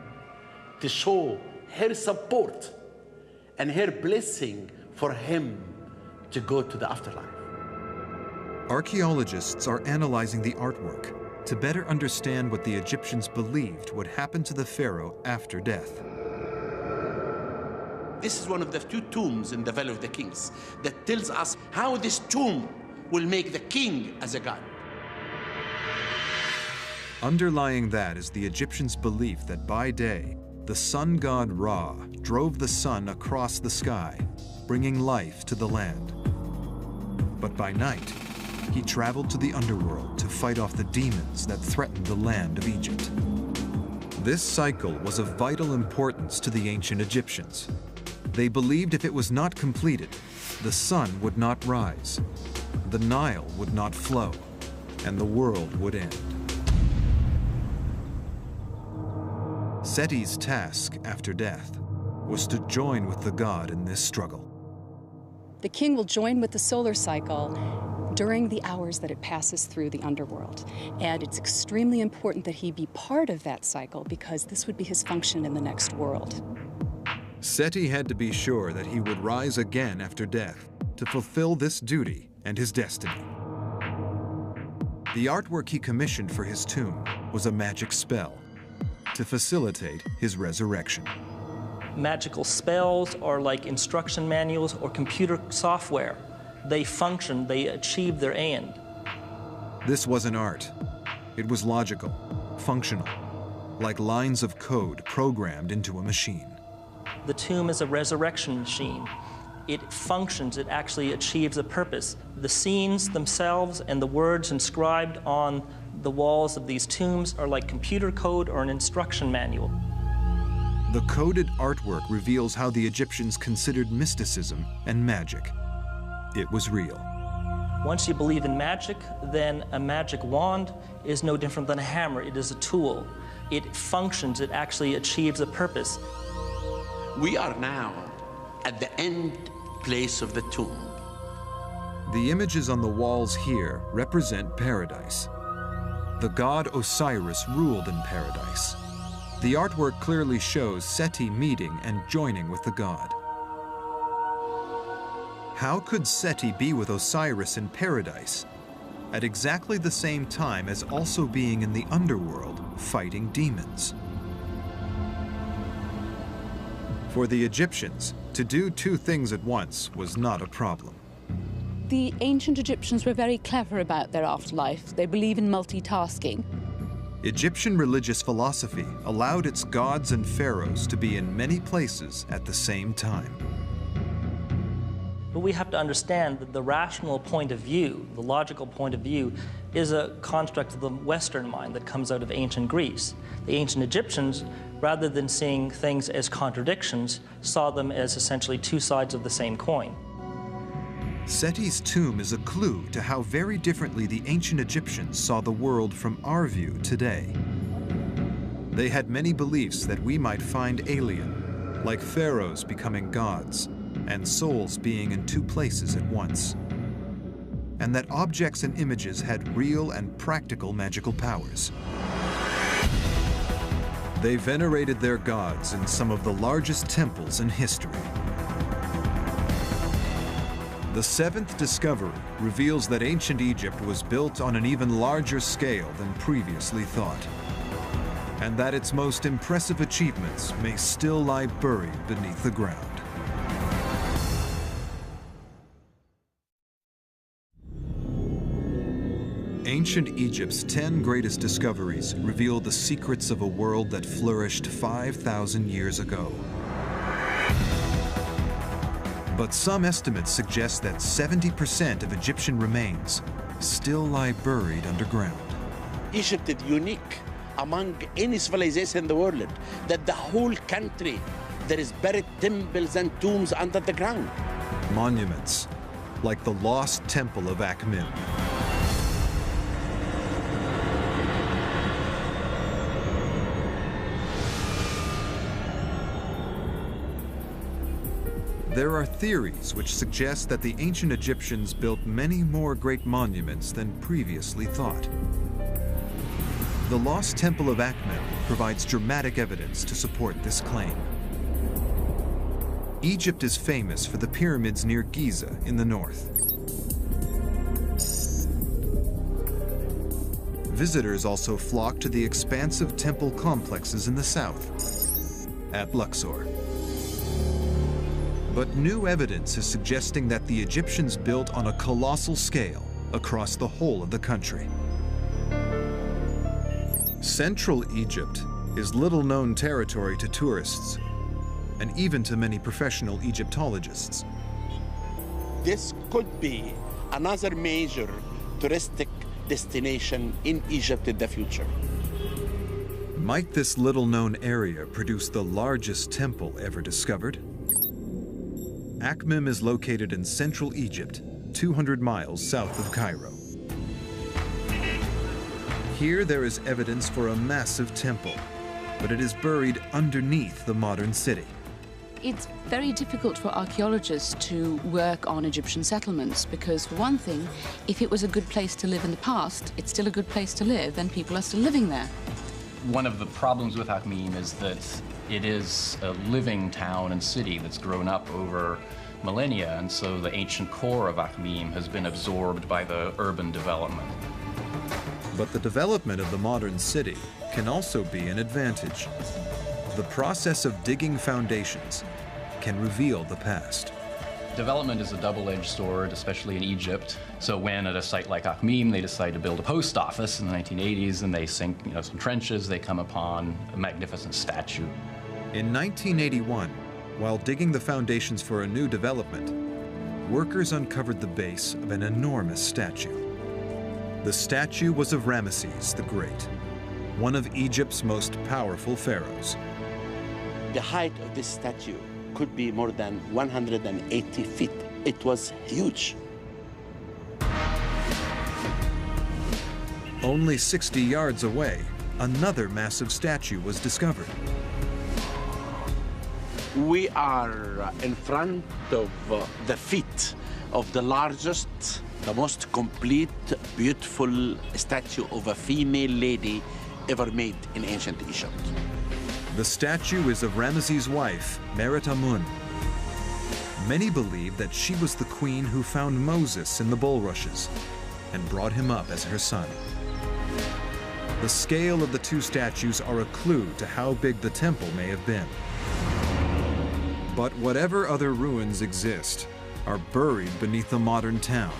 to show her support and her blessing for him to go to the afterlife. Archaeologists are analyzing the artwork to better understand what the Egyptians believed would happen to the pharaoh after death. This is one of the 2 tombs in the Valley of the Kings that tells us how this tomb will make the king as a god. Underlying that is the Egyptians' belief that by day, the sun god Ra drove the sun across the sky, bringing life to the land. But by night, he traveled to the underworld to fight off the demons that threatened the land of Egypt. This cycle was of vital importance to the ancient Egyptians. They believed if it was not completed, the sun would not rise, the Nile would not flow, and the world would end. Seti's task after death was to join with the god in this struggle. The king will join with the solar cycle during the hours that it passes through the underworld. And it's extremely important that he be part of that cycle because this would be his function in the next world. Seti had to be sure that he would rise again after death to fulfill this duty and his destiny. The artwork he commissioned for his tomb was a magic spell to facilitate his resurrection. Magical spells are like instruction manuals or computer software. They function, they achieve their end. This wasn't art. It was logical, functional, like lines of code programmed into a machine. The tomb is a resurrection machine. It functions, it actually achieves a purpose. The scenes themselves and the words inscribed on the walls of these tombs are like computer code or an instruction manual. The coded artwork reveals how the Egyptians considered mysticism and magic. It was real. Once you believe in magic, then a magic wand is no different than a hammer. It is a tool. It functions, it actually achieves a purpose. We are now at the end place of the tomb. The images on the walls here represent paradise. The god Osiris ruled in paradise. The artwork clearly shows Seti meeting and joining with the god. How could Seti be with Osiris in paradise at exactly the same time as also being in the underworld fighting demons? For the Egyptians, to do 2 things at once was not a problem. The ancient Egyptians were very clever about their afterlife. They believe in multitasking. Egyptian religious philosophy allowed its gods and pharaohs to be in many places at the same time. But we have to understand that the rational point of view, the logical point of view, is a construct of the Western mind that comes out of ancient Greece. The ancient Egyptians, rather than seeing things as contradictions, saw them as essentially 2 sides of the same coin. Seti's tomb is a clue to how very differently the ancient Egyptians saw the world from our view today. They had many beliefs that we might find alien, like pharaohs becoming gods, and souls being in 2 places at once, and that objects and images had real and practical magical powers. They venerated their gods in some of the largest temples in history. The 7th discovery reveals that ancient Egypt was built on an even larger scale than previously thought, and that its most impressive achievements may still lie buried beneath the ground. Ancient Egypt's 10 greatest discoveries reveal the secrets of a world that flourished 5,000 years ago. But some estimates suggest that 70% of Egyptian remains still lie buried underground. Egypt is unique among any civilization in the world, that the whole country, there is buried temples and tombs under the ground. Monuments, like the lost temple of Akhmim. There are theories which suggest that the ancient Egyptians built many more great monuments than previously thought. The lost temple of Akhmim provides dramatic evidence to support this claim. Egypt is famous for the pyramids near Giza in the north. Visitors also flock to the expansive temple complexes in the south, at Luxor. But new evidence is suggesting that the Egyptians built on a colossal scale across the whole of the country. Central Egypt is little-known territory to tourists, and even to many professional Egyptologists. This could be another major touristic destination in Egypt in the future. Might this little-known area produce the largest temple ever discovered? Akhmim is located in central Egypt, 200 miles south of Cairo. Here there is evidence for a massive temple, but it is buried underneath the modern city. It's very difficult for archaeologists to work on Egyptian settlements because, for one thing, if it was a good place to live in the past, it's still a good place to live and people are still living there. One of the problems with Akhmim is that it is a living town and city that's grown up over millennia, and so the ancient core of Akhmim has been absorbed by the urban development. But the development of the modern city can also be an advantage. The process of digging foundations can reveal the past. Development is a double-edged sword, especially in Egypt. So when at a site like Akhmim, they decide to build a post office in the 1980s and they sink some trenches, they come upon a magnificent statue. In 1981, while digging the foundations for a new development, workers uncovered the base of an enormous statue. The statue was of Ramesses the Great, one of Egypt's most powerful pharaohs. The height of this statue could be more than 180 feet. It was huge. Only 60 yards away, another massive statue was discovered. We are in front of the feet of the largest, the most complete, beautiful statue of a female lady ever made in ancient Egypt. The statue is of Ramesses' wife, Meret Amun. Many believe that she was the queen who found Moses in the bulrushes and brought him up as her son. The scale of the two statues are a clue to how big the temple may have been. But whatever other ruins exist are buried beneath the modern town.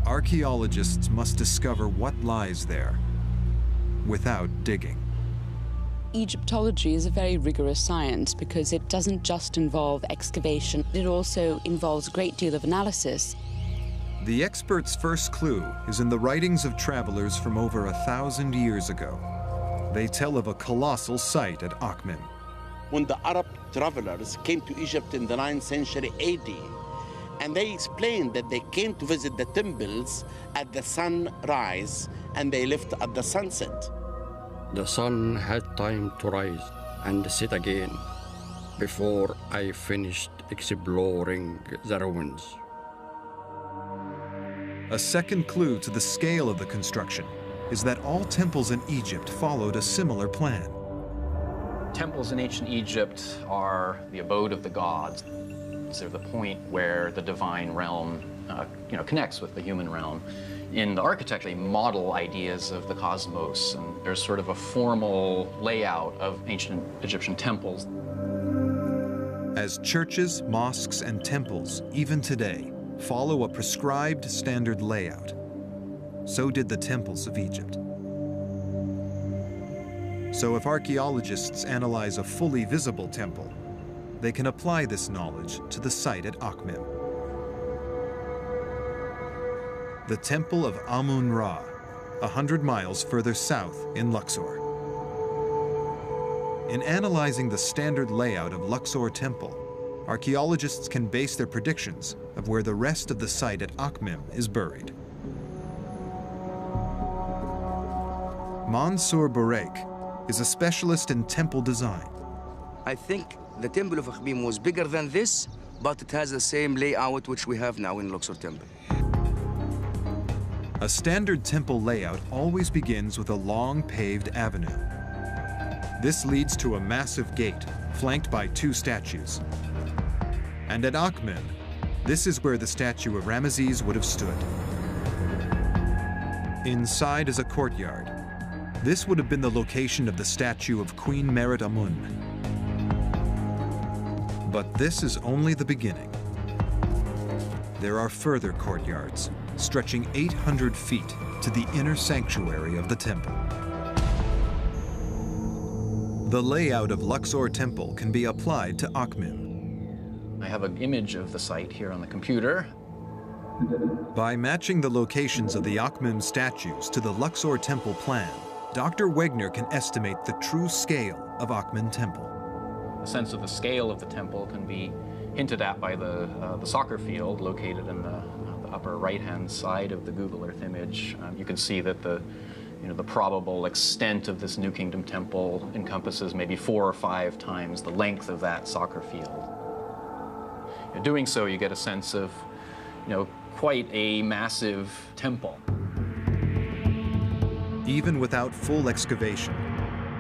Archaeologists must discover what lies there without digging. Egyptology is a very rigorous science because it doesn't just involve excavation, it also involves a great deal of analysis. The expert's first clue is in the writings of travelers from over 1,000 years ago. They tell of a colossal site at Akhmim. When the Arab travelers came to Egypt in the 9th century AD, and they explained that they came to visit the temples at the sunrise and they left at the sunset. The sun had time to rise and set again before I finished exploring the ruins. A second clue to the scale of the construction is that all temples in Egypt followed a similar plan. Temples in ancient Egypt are the abode of the gods. They're the point where the divine realm connects with the human realm. In the architecture, they model ideas of the cosmos, and there's sort of a formal layout of ancient Egyptian temples. As churches, mosques, and temples, even today, follow a prescribed standard layout, so did the temples of Egypt. So if archaeologists analyze a fully visible temple, they can apply this knowledge to the site at Akhmim. the Temple of Amun-Ra, 100 miles further south in Luxor. In analyzing the standard layout of Luxor Temple, archaeologists can base their predictions of where the rest of the site at Akhmim is buried. Mansour Bourek is a specialist in temple design. I think the Temple of Akhmim was bigger than this, but it has the same layout which we have now in Luxor Temple. A standard temple layout always begins with a long paved avenue. This leads to a massive gate flanked by 2 statues. And at Akhmim, this is where the statue of Ramesses would have stood. Inside is a courtyard. This would have been the location of the statue of Queen Merit Amun. But this is only the beginning. There are further courtyards, stretching 800 feet to the inner sanctuary of the temple. The layout of Luxor Temple can be applied to Akhmim. I have an image of the site here on the computer. By matching the locations of the Akhmim statues to the Luxor Temple plan, Dr. Wegner can estimate the true scale of Akhmim Temple. A sense of the scale of the temple can be hinted at by the soccer field located in the upper right-hand side of the Google Earth image. You can see that the probable extent of this New Kingdom temple encompasses maybe 4 or 5 times the length of that soccer field. In doing so, you get a sense of, quite a massive temple. Even without full excavation,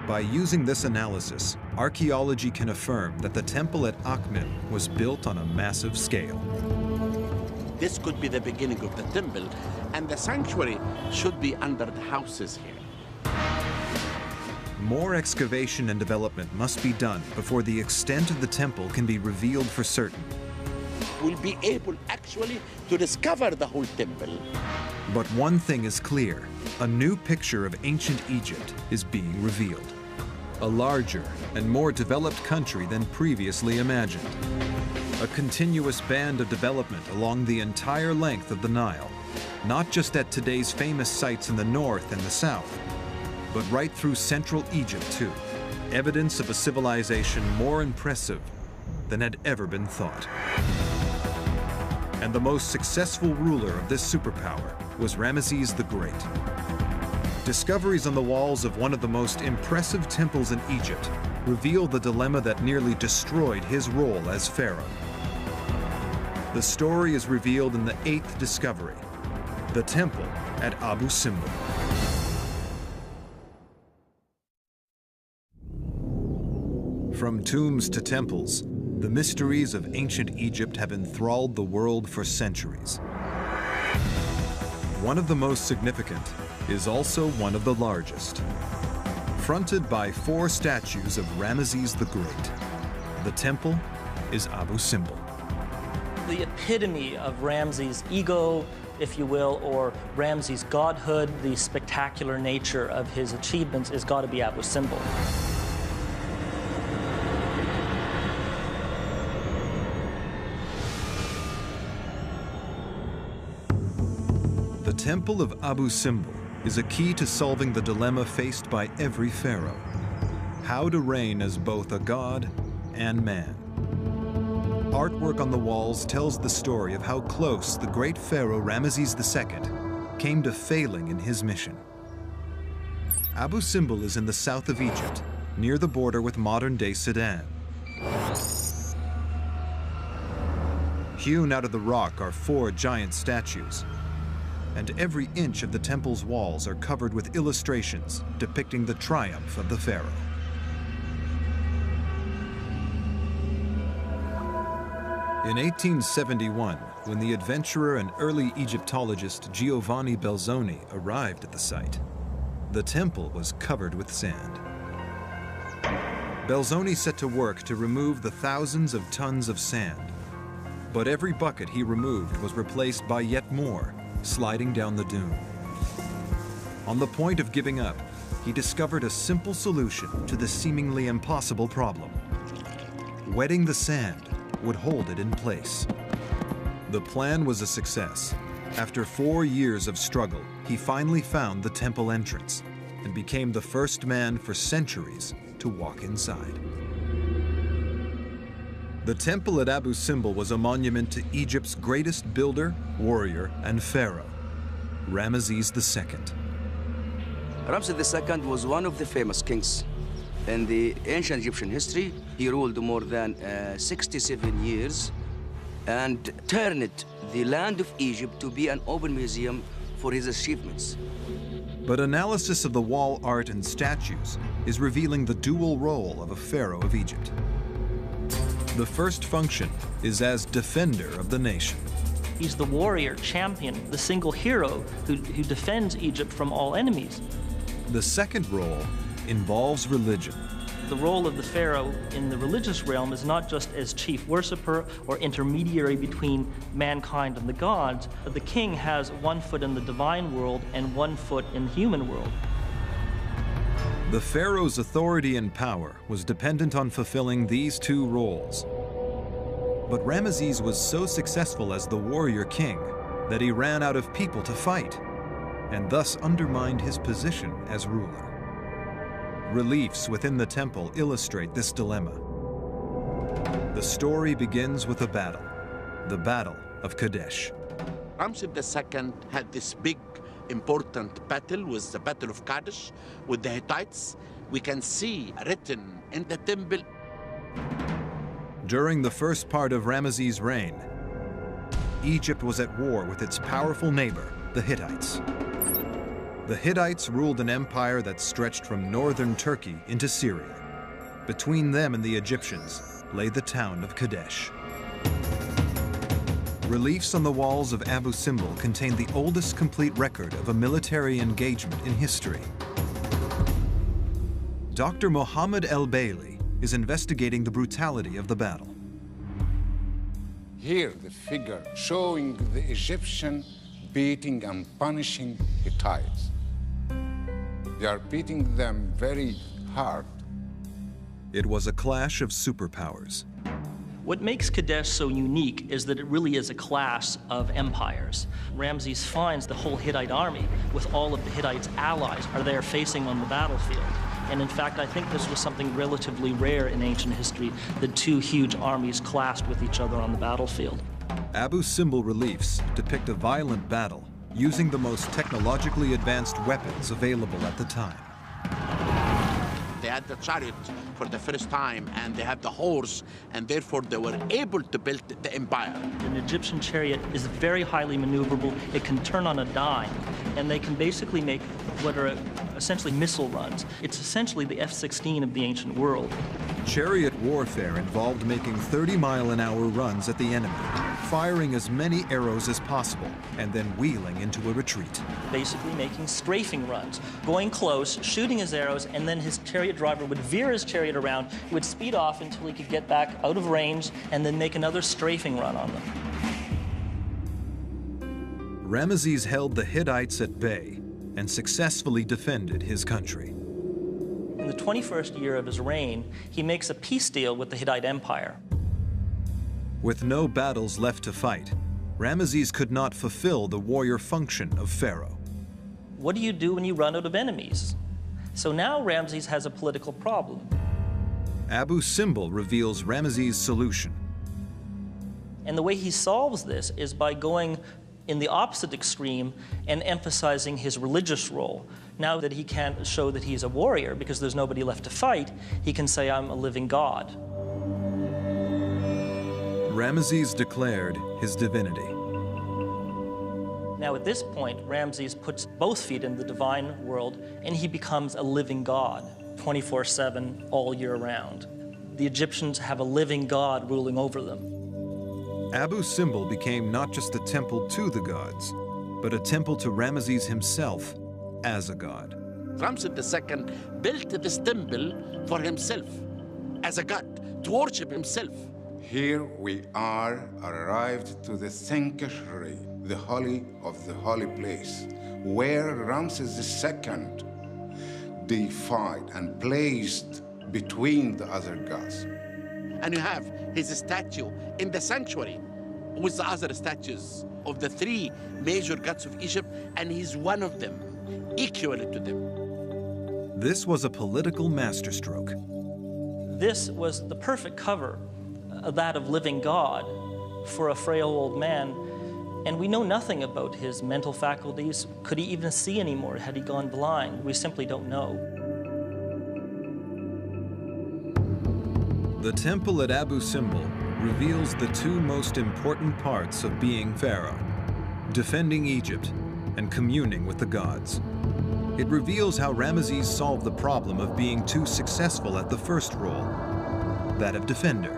by using this analysis, archaeology can affirm that the temple at Akhmim was built on a massive scale. This could be the beginning of the temple, and the sanctuary should be under the houses here. More excavation and development must be done before the extent of the temple can be revealed for certain. We'll be able actually to discover the whole temple. But one thing is clear, a new picture of ancient Egypt is being revealed. A larger and more developed country than previously imagined. A continuous band of development along the entire length of the Nile, not just at today's famous sites in the north and the south, but right through central Egypt too. Evidence of a civilization more impressive than had ever been thought. And the most successful ruler of this superpower was Ramesses the Great. Discoveries on the walls of one of the most impressive temples in Egypt reveal the dilemma that nearly destroyed his role as pharaoh. The story is revealed in the 8th discovery, the temple at Abu Simbel. From tombs to temples, the mysteries of ancient Egypt have enthralled the world for centuries. One of the most significant is also one of the largest. Fronted by 4 statues of Ramesses the Great, the temple is Abu Simbel. The epitome of Ramses' ego, if you will, or Ramses' godhood, the spectacular nature of his achievements has got to be Abu Simbel. The Temple of Abu Simbel is a key to solving the dilemma faced by every pharaoh: how to reign as both a god and man. Artwork on the walls tells the story of how close the great pharaoh Ramesses II came to failing in his mission. Abu Simbel is in the south of Egypt, near the border with modern-day Sudan. Hewn out of the rock are 4 giant statues, and every inch of the temple's walls are covered with illustrations depicting the triumph of the pharaoh. In 1871, when the adventurer and early Egyptologist Giovanni Belzoni arrived at the site, the temple was covered with sand. Belzoni set to work to remove the thousands of tons of sand, but every bucket he removed was replaced by yet more, sliding down the dune. On the point of giving up, he discovered a simple solution to the seemingly impossible problem. Wetting the sand would hold it in place. The plan was a success, After 4 years of struggle, he finally found the temple entrance and became the first man for centuries to walk inside. The temple at Abu Simbel was a monument to Egypt's greatest builder, warrior, and pharaoh, Ramesses II. Ramses II was one of the famous kings in the ancient Egyptian history. He ruled more than 67 years and turned the land of Egypt to be an open museum for his achievements. But analysis of the wall art and statues is revealing the dual role of a pharaoh of Egypt. The first function is as defender of the nation. He's the warrior, champion, the single hero who defends Egypt from all enemies. The second role involves religion. The role of the pharaoh in the religious realm is not just as chief worshipper or intermediary between mankind and the gods, but the king has one foot in the divine world and one foot in the human world. The pharaoh's authority and power was dependent on fulfilling these two roles. But Ramesses was so successful as the warrior king that he ran out of people to fight, and thus undermined his position as ruler. Reliefs within the temple illustrate this dilemma. The story begins with a battle, the Battle of Kadesh. Ramses II had this big, important battle, was the Battle of Kadesh with the Hittites. We can see written in the temple. During the first part of Ramesses' reign, Egypt was at war with its powerful neighbor, the Hittites. The Hittites ruled an empire that stretched from northern Turkey into Syria. Between them and the Egyptians lay the town of Kadesh. Reliefs on the walls of Abu Simbel contain the oldest complete record of a military engagement in history. Dr. Mohammed El Bailey is investigating the brutality of the battle. Here, the figure showing the Egyptian beating and punishing Hittites. They are beating them very hard. It was a clash of superpowers. What makes Kadesh so unique is that it really is a clash of empires. Ramses finds the whole Hittite army with all of the Hittites' allies are there facing on the battlefield. And in fact, I think this was something relatively rare in ancient history, that two huge armies clashed with each other on the battlefield. Abu Simbel reliefs depict a violent battle using the most technologically advanced weapons available at the time. They had the chariot for the first time, and they had the horse, and therefore they were able to build the empire. An Egyptian chariot is very highly maneuverable. It can turn on a dime, and they can basically make what are essentially missile runs. It's essentially the F-16 of the ancient world. Chariot warfare involved making 30-mile-an-hour runs at the enemy, firing as many arrows as possible, and then wheeling into a retreat. Basically making strafing runs, going close, shooting his arrows, and then his chariot driver would veer his chariot around, he would speed off until he could get back out of range, and then make another strafing run on them. Ramesses held the Hittites at bay and successfully defended his country. In the 21st year of his reign, he makes a peace deal with the Hittite Empire. With no battles left to fight, Ramesses could not fulfill the warrior function of pharaoh. What do you do when you run out of enemies? So now Ramses has a political problem. Abu Simbel reveals Ramesses' solution. And the way he solves this is by going in the opposite extreme and emphasizing his religious role. Now that he can't show that he's a warrior because there's nobody left to fight, he can say, I'm a living god. Ramesses declared his divinity. Now at this point, Ramses puts both feet in the divine world and he becomes a living god, 24/7, all year round. The Egyptians have a living god ruling over them. Abu Simbel became not just a temple to the gods, but a temple to Ramesses himself as a god. Ramses II built this temple for himself, as a god, to worship himself. Here we are arrived to the sanctuary, the holy of the holy place, where Ramses II deified and placed between the other gods. And you have his statue in the sanctuary, with the other statues of the three major gods of Egypt, and he's one of them, equal to them. This was a political masterstroke. This was the perfect cover, that of living God, for a frail old man. And we know nothing about his mental faculties. Could he even see anymore? Had he gone blind? We simply don't know. The temple at Abu Simbel reveals the two most important parts of being pharaoh: defending Egypt and communing with the gods. It reveals how Ramesses solved the problem of being too successful at the first role, that of defender,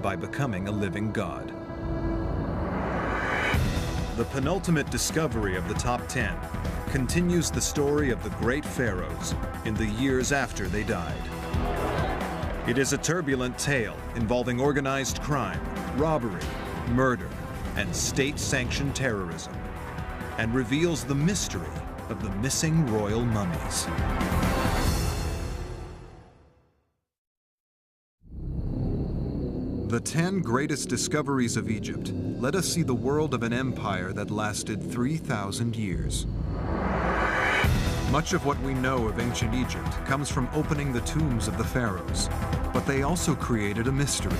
by becoming a living god. The penultimate discovery of the top 10 continues the story of the great pharaohs in the years after they died. It is a turbulent tale involving organized crime, robbery, murder, and state-sanctioned terrorism, and reveals the mystery of the missing royal mummies. The 10 greatest discoveries of Egypt let us see the world of an empire that lasted 3,000 years. Much of what we know of ancient Egypt comes from opening the tombs of the pharaohs, but they also created a mystery.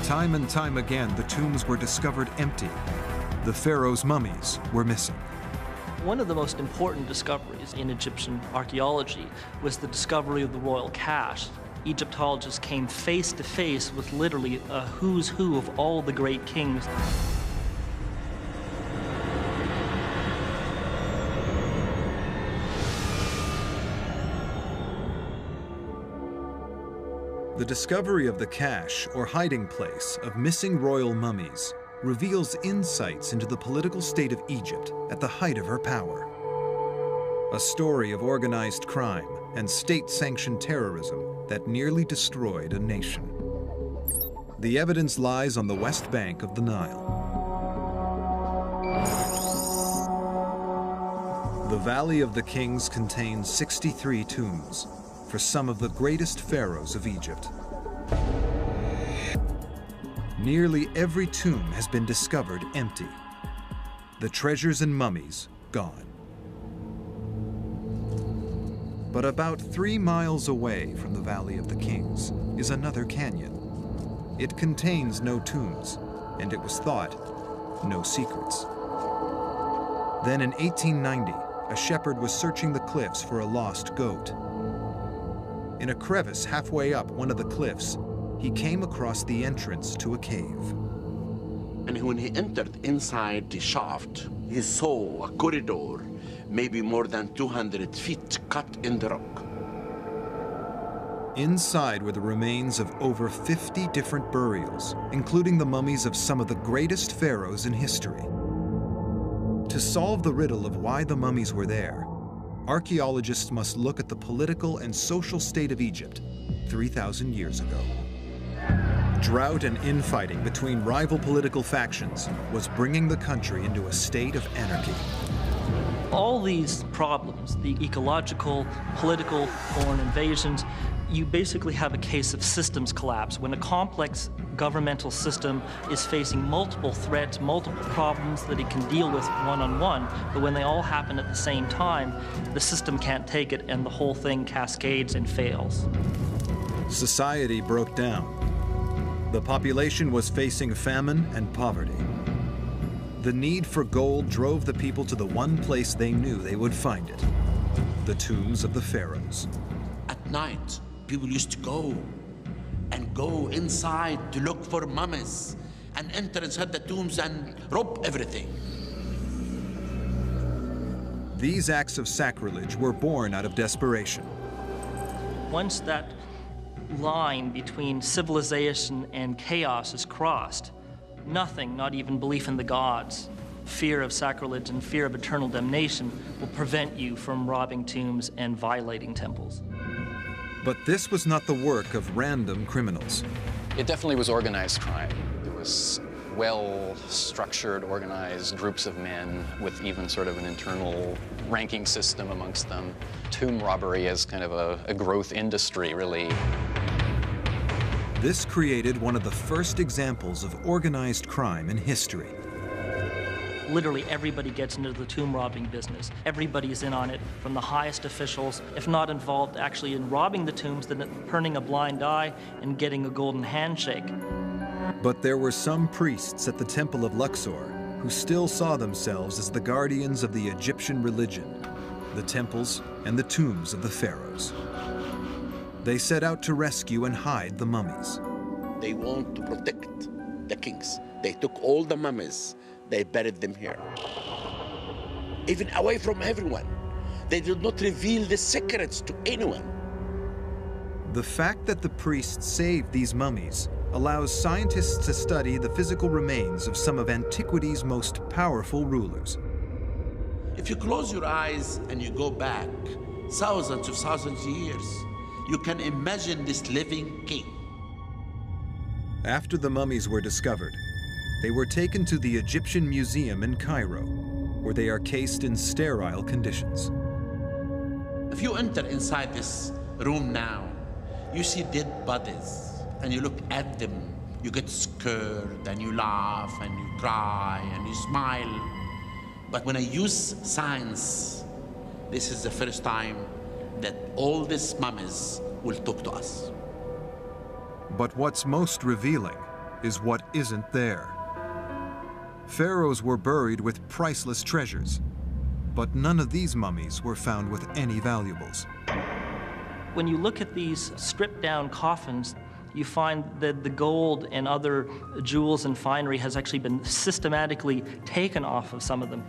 Time and time again, the tombs were discovered empty. The pharaohs' mummies were missing. One of the most important discoveries in Egyptian archaeology was the discovery of the royal cache. Egyptologists came face to face with literally a who's who of all the great kings. The discovery of the cache, or hiding place, of missing royal mummies reveals insights into the political state of Egypt at the height of her power. A story of organized crime and state-sanctioned terrorism that nearly destroyed a nation. The evidence lies on the west bank of the Nile. The Valley of the Kings contains 63 tombs for some of the greatest pharaohs of Egypt. Nearly every tomb has been discovered empty. The treasures and mummies gone. But about 3 miles away from the Valley of the Kings is another canyon. It contains no tombs, and it was thought, no secrets. Then in 1890, a shepherd was searching the cliffs for a lost goat. In a crevice halfway up one of the cliffs, he came across the entrance to a cave. And when he entered inside the shaft, he saw a corridor, maybe more than 200 feet, cut in the rock. Inside were the remains of over 50 different burials, including the mummies of some of the greatest pharaohs in history. To solve the riddle of why the mummies were there, archaeologists must look at the political and social state of Egypt 3,000 years ago. Drought and infighting between rival political factions was bringing the country into a state of anarchy. All these problems, the ecological, political, foreign invasions, you basically have a case of systems collapse. When a complex governmental system is facing multiple threats, multiple problems that it can deal with one-on-one, but when they all happen at the same time, the system can't take it and the whole thing cascades and fails. Society broke down. The population was facing famine and poverty. The need for gold drove the people to the one place they knew they would find it, the tombs of the pharaohs. At night, people used to go inside to look for mummies and enter inside the tombs and rob everything. These acts of sacrilege were born out of desperation. Once that line between civilization and chaos is crossed, nothing, not even belief in the gods, fear of sacrilege and fear of eternal damnation will prevent you from robbing tombs and violating temples. But this was not the work of random criminals. It definitely was organized crime. It was well-structured, organized groups of men with even sort of an internal ranking system amongst them. Tomb robbery as kind of a growth industry, really. This created one of the first examples of organized crime in history. Literally everybody gets into the tomb robbing business. Everybody's in on it, from the highest officials, if not involved actually in robbing the tombs, then turning a blind eye and getting a golden handshake. But there were some priests at the Temple of Luxor who still saw themselves as the guardians of the Egyptian religion, the temples and the tombs of the pharaohs. They set out to rescue and hide the mummies. They want to protect the kings. They took all the mummies, they buried them here. Even away from everyone. They did not reveal the secrets to anyone. The fact that the priests saved these mummies allows scientists to study the physical remains of some of antiquity's most powerful rulers. If you close your eyes and you go back thousands of years, you can imagine this living king. After the mummies were discovered, they were taken to the Egyptian Museum in Cairo, where they are cased in sterile conditions. If you enter inside this room now, you see dead bodies, and you look at them, you get scared, and you laugh, and you cry, and you smile. But when I use science, this is the first time that all these mummies will talk to us. But what's most revealing is what isn't there. Pharaohs were buried with priceless treasures, but none of these mummies were found with any valuables. When you look at these stripped down coffins, you find that the gold and other jewels and finery has actually been systematically taken off of some of them.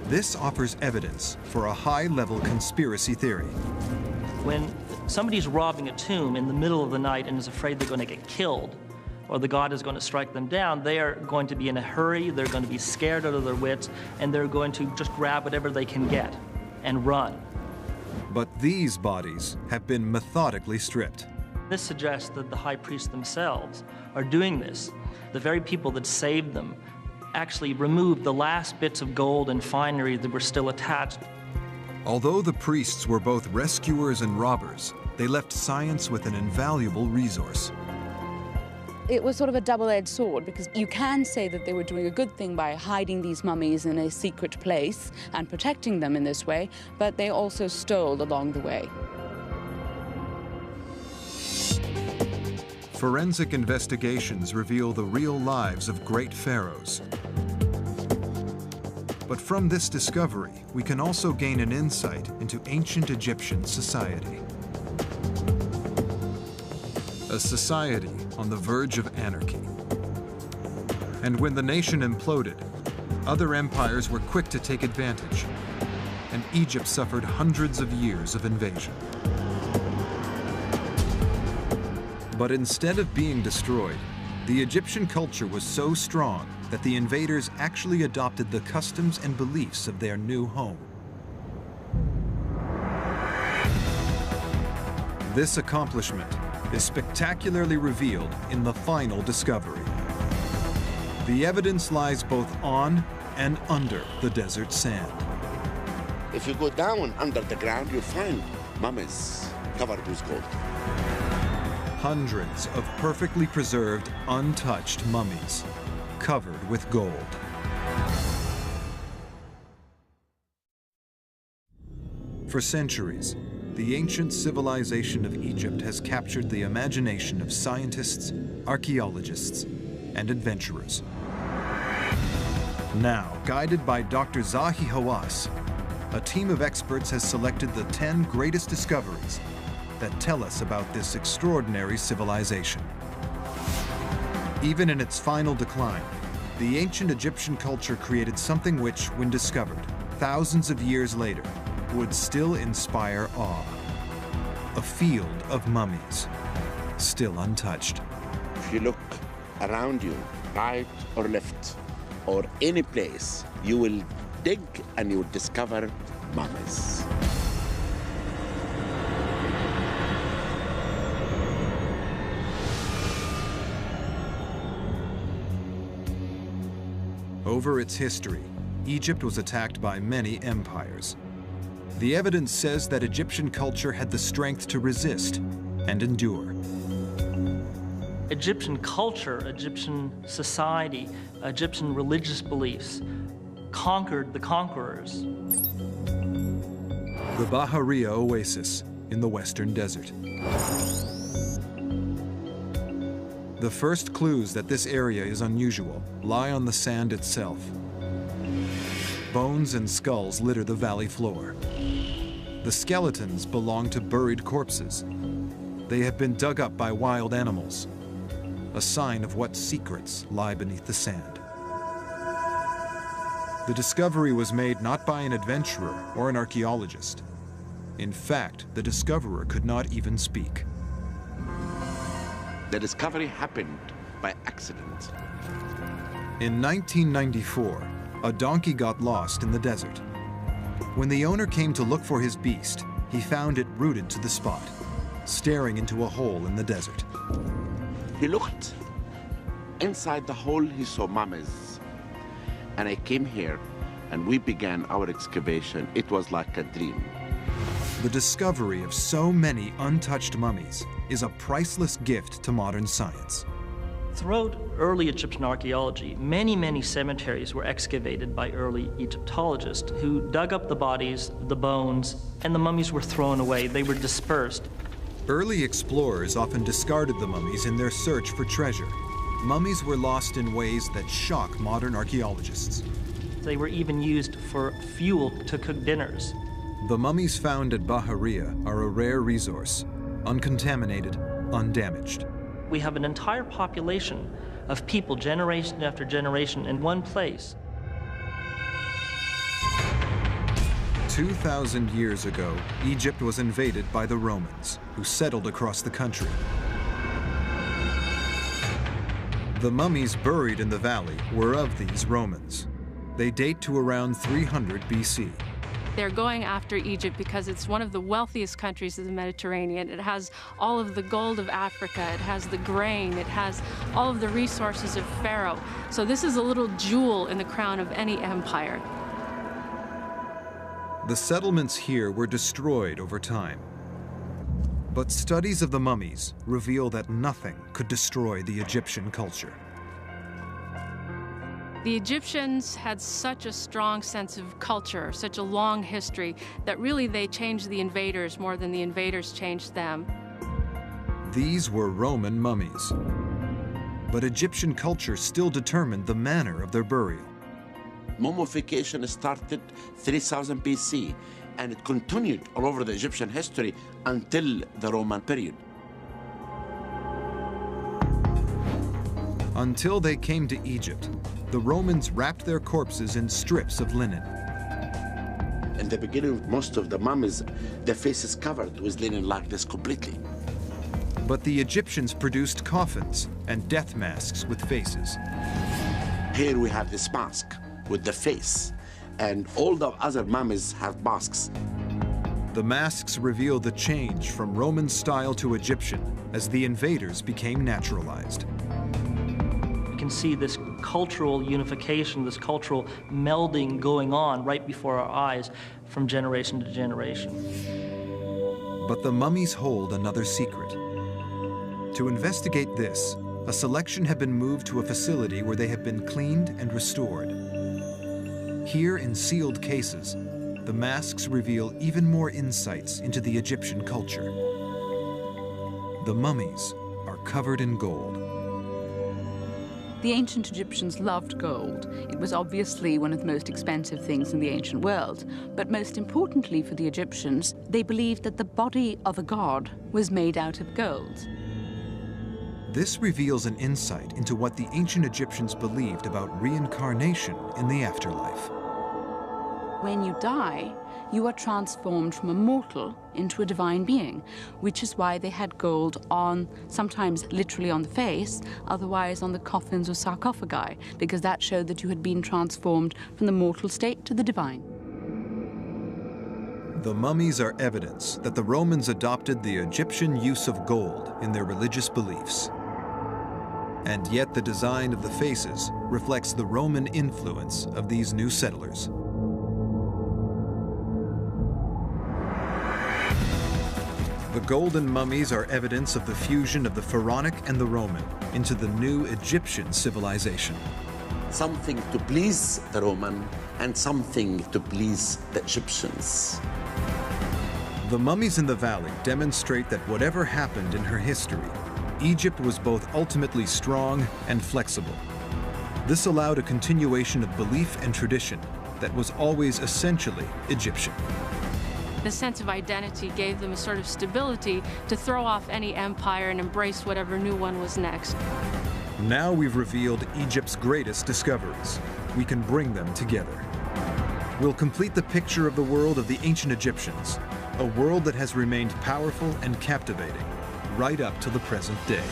This offers evidence for a high-level conspiracy theory. When somebody's robbing a tomb in the middle of the night and is afraid they're going to get killed, or the god is going to strike them down, they are going to be in a hurry, they're going to be scared out of their wits, and they're going to just grab whatever they can get and run. But these bodies have been methodically stripped. This suggests that the high priests themselves are doing this. The very people that saved them actually removed the last bits of gold and finery that were still attached. Although the priests were both rescuers and robbers, they left science with an invaluable resource. It was sort of a double-edged sword, because you can say that they were doing a good thing by hiding these mummies in a secret place and protecting them in this way, but they also stole along the way. Forensic investigations reveal the real lives of great pharaohs. But from this discovery, we can also gain an insight into ancient Egyptian society. A society on the verge of anarchy. And when the nation imploded, other empires were quick to take advantage, and Egypt suffered hundreds of years of invasion. But instead of being destroyed, the Egyptian culture was so strong that the invaders actually adopted the customs and beliefs of their new home. This accomplishment is spectacularly revealed in the final discovery. The evidence lies both on and under the desert sand. If you go down under the ground, you find mummies covered with gold. Hundreds of perfectly preserved, untouched mummies covered with gold. For centuries, the ancient civilization of Egypt has captured the imagination of scientists, archaeologists, and adventurers. Now, guided by Dr. Zahi Hawass, a team of experts has selected the 10 greatest discoveries that tell us about this extraordinary civilization. Even in its final decline, the ancient Egyptian culture created something which, when discovered thousands of years later, would still inspire awe. A field of mummies, still untouched. If you look around you, right or left, or any place, you will dig and you will discover mummies. Over its history, Egypt was attacked by many empires. The evidence says that Egyptian culture had the strength to resist and endure. Egyptian culture, Egyptian society, Egyptian religious beliefs conquered the conquerors. The Bahariya Oasis in the Western Desert. The first clues that this area is unusual lie on the sand itself. Bones and skulls litter the valley floor. The skeletons belong to buried corpses. They have been dug up by wild animals, a sign of what secrets lie beneath the sand. The discovery was made not by an adventurer or an archaeologist. In fact, the discoverer could not even speak. The discovery happened by accident. In 1994, a donkey got lost in the desert. When the owner came to look for his beast, he found it rooted to the spot, staring into a hole in the desert. He looked. Inside the hole, he saw mummies. And I came here, and we began our excavation. It was like a dream. The discovery of so many untouched mummies is a priceless gift to modern science. Throughout early Egyptian archaeology, many cemeteries were excavated by early Egyptologists who dug up the bodies, the bones, and the mummies were thrown away. They were dispersed. Early explorers often discarded the mummies in their search for treasure. Mummies were lost in ways that shock modern archaeologists. They were even used for fuel to cook dinners. The mummies found at Bahariya are a rare resource, uncontaminated, undamaged. We have an entire population of people, generation after generation, in one place. 2,000 years ago, Egypt was invaded by the Romans, who settled across the country. The mummies buried in the valley were of these Romans. They date to around 300 BC. They're going after Egypt because it's one of the wealthiest countries of the Mediterranean. It has all of the gold of Africa, it has the grain, it has all of the resources of Pharaoh. So this is a little jewel in the crown of any empire. The settlements here were destroyed over time. But studies of the mummies reveal that nothing could destroy the Egyptian culture. The Egyptians had such a strong sense of culture, such a long history, that really they changed the invaders more than the invaders changed them. These were Roman mummies. But Egyptian culture still determined the manner of their burial. Mummification started 3000 BC, and it continued all over the Egyptian history until the Roman period. Until they came to Egypt, the Romans wrapped their corpses in strips of linen. In the beginning, most of the mummies, their faces covered with linen like this completely. But the Egyptians produced coffins and death masks with faces. Here we have this mask with the face, and all the other mummies have masks. The masks reveal the change from Roman style to Egyptian as the invaders became naturalized. We can see this cultural unification, this cultural melding going on right before our eyes from generation to generation. But the mummies hold another secret. To investigate this, a selection have been moved to a facility where they have been cleaned and restored. Here in sealed cases, the masks reveal even more insights into the Egyptian culture. The mummies are covered in gold. The ancient Egyptians loved gold. It was obviously one of the most expensive things in the ancient world. But most importantly for the Egyptians, they believed that the body of a god was made out of gold. This reveals an insight into what the ancient Egyptians believed about reincarnation in the afterlife. When you die, you are transformed from a mortal into a divine being, which is why they had gold on, sometimes literally on the face, otherwise on the coffins or sarcophagi, because that showed that you had been transformed from the mortal state to the divine. The mummies are evidence that the Romans adopted the Egyptian use of gold in their religious beliefs. And yet the design of the faces reflects the Roman influence of these new settlers. The golden mummies are evidence of the fusion of the Pharaonic and the Roman into the new Egyptian civilization. Something to please the Roman and something to please the Egyptians. The mummies in the valley demonstrate that whatever happened in her history, Egypt was both ultimately strong and flexible. This allowed a continuation of belief and tradition that was always essentially Egyptian. The sense of identity gave them a sort of stability to throw off any empire and embrace whatever new one was next. Now we've revealed Egypt's greatest discoveries. We can bring them together. We'll complete the picture of the world of the ancient Egyptians, a world that has remained powerful and captivating right up to the present day.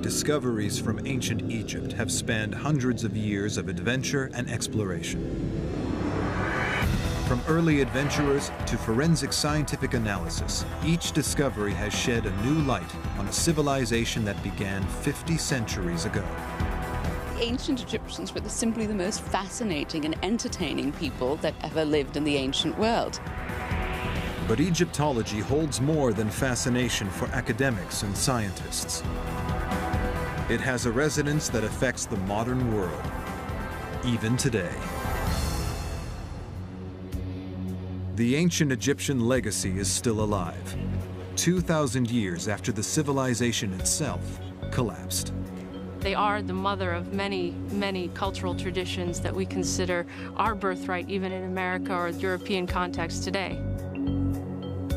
Discoveries from ancient Egypt have spanned hundreds of years of adventure and exploration. From early adventurers to forensic scientific analysis, each discovery has shed a new light on a civilization that began 50 centuries ago. The ancient Egyptians were simply the most fascinating and entertaining people that ever lived in the ancient world. But Egyptology holds more than fascination for academics and scientists. It has a resonance that affects the modern world, even today. The ancient Egyptian legacy is still alive, 2,000 years after the civilization itself collapsed. They are the mother of many, many cultural traditions that we consider our birthright, even in America or European context today.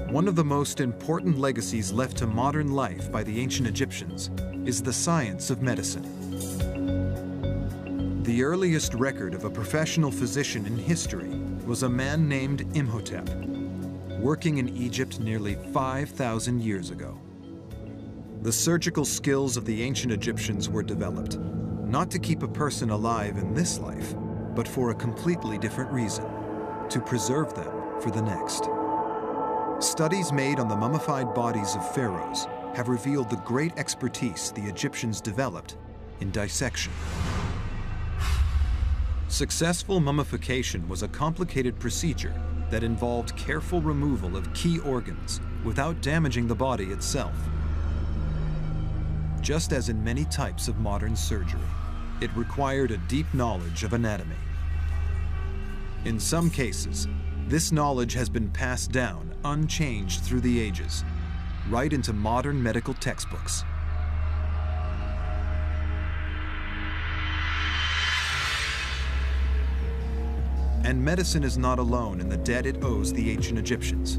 One of the most important legacies left to modern life by the ancient Egyptians is the science of medicine. The earliest record of a professional physician in history was a man named Imhotep, working in Egypt nearly 5,000 years ago. The surgical skills of the ancient Egyptians were developed, not to keep a person alive in this life, but for a completely different reason, to preserve them for the next. Studies made on the mummified bodies of pharaohs have revealed the great expertise the Egyptians developed in dissection. Successful mummification was a complicated procedure that involved careful removal of key organs without damaging the body itself. Just as in many types of modern surgery, it required a deep knowledge of anatomy. In some cases, this knowledge has been passed down unchanged through the ages, right into modern medical textbooks. And medicine is not alone in the debt it owes the ancient Egyptians.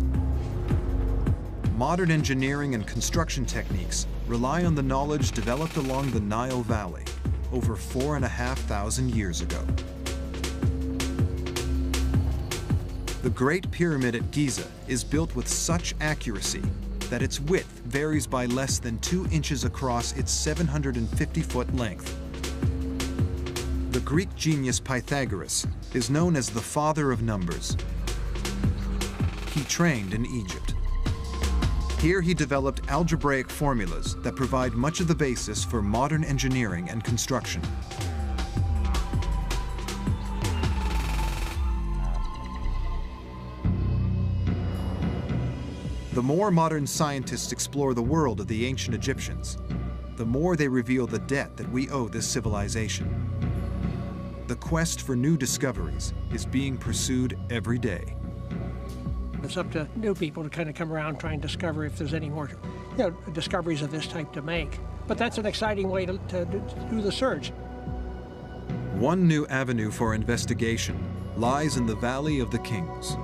Modern engineering and construction techniques rely on the knowledge developed along the Nile Valley over 4,500 years ago. The Great Pyramid at Giza is built with such accuracy that its width varies by less than 2 inches across its 750-foot length. The Greek genius Pythagoras is known as the father of numbers. He trained in Egypt. Here he developed algebraic formulas that provide much of the basis for modern engineering and construction. The more modern scientists explore the world of the ancient Egyptians, the more they reveal the debt that we owe this civilization. The quest for new discoveries is being pursued every day. It's up to new people to kind of come around, try and discover if there's any more, discoveries of this type to make. But that's an exciting way to do the search. One new avenue for investigation lies in the Valley of the Kings.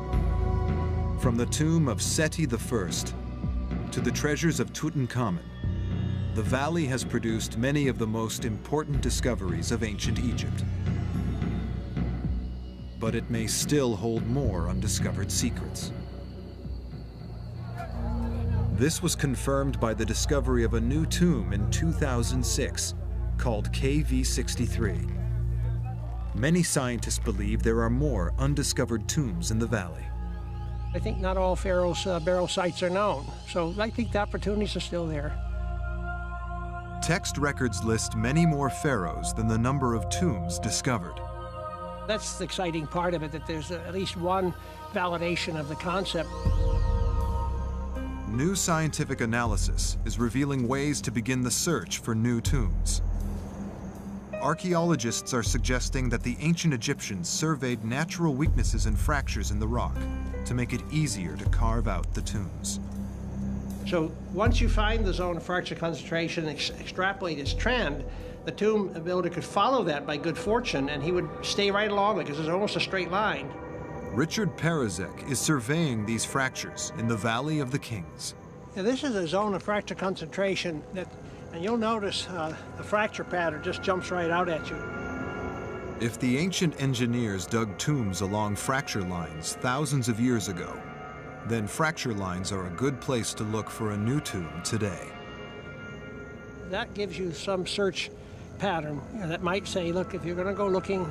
From the tomb of Seti I to the treasures of Tutankhamun, the valley has produced many of the most important discoveries of ancient Egypt. But it may still hold more undiscovered secrets. This was confirmed by the discovery of a new tomb in 2006 called KV63. Many scientists believe there are more undiscovered tombs in the valley. I think not all Pharaoh's burial sites are known, so I think the opportunities are still there. Text records list many more pharaohs than the number of tombs discovered. That's the exciting part of it, that there's at least one validation of the concept. New scientific analysis is revealing ways to begin the search for new tombs. Archaeologists are suggesting that the ancient Egyptians surveyed natural weaknesses and fractures in the rock to make it easier to carve out the tombs. So once you find the zone of fracture concentration and extrapolate its trend, the tomb builder could follow that by good fortune, and he would stay right along it because it's almost a straight line. Richard Parizek is surveying these fractures in the Valley of the Kings. Now, this is a zone of fracture concentration that, and you'll notice the fracture pattern just jumps right out at you. If the ancient engineers dug tombs along fracture lines thousands of years ago, then fracture lines are a good place to look for a new tomb today. That gives you some search pattern that might say, look, if you're going to go looking,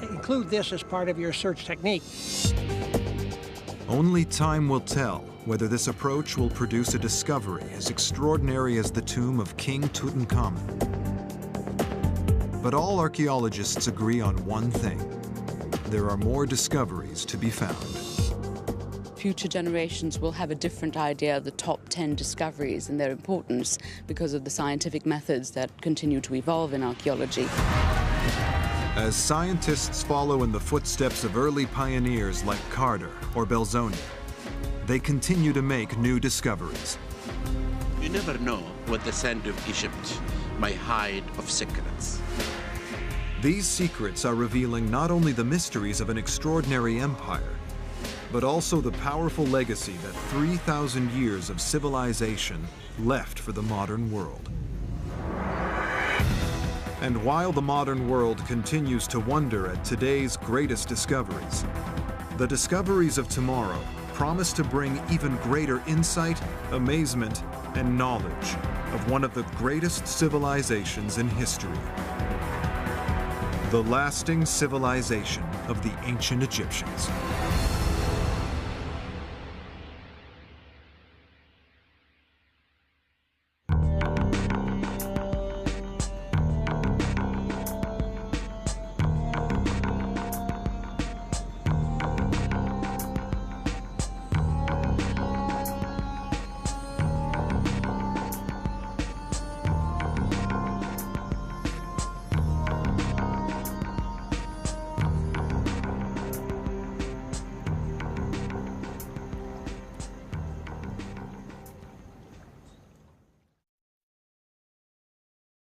include this as part of your search technique. Only time will tell whether this approach will produce a discovery as extraordinary as the tomb of King Tutankhamun. But all archaeologists agree on one thing: there are more discoveries to be found. Future generations will have a different idea of the top 10 discoveries and their importance because of the scientific methods that continue to evolve in archaeology. As scientists follow in the footsteps of early pioneers like Carter or Belzoni, they continue to make new discoveries. You never know what the sand of Egypt may hide of secrets. These secrets are revealing not only the mysteries of an extraordinary empire, but also the powerful legacy that 3,000 years of civilization left for the modern world. And while the modern world continues to wonder at today's greatest discoveries, the discoveries of tomorrow promise to bring even greater insight, amazement, and knowledge of one of the greatest civilizations in history: the lasting civilization of the ancient Egyptians.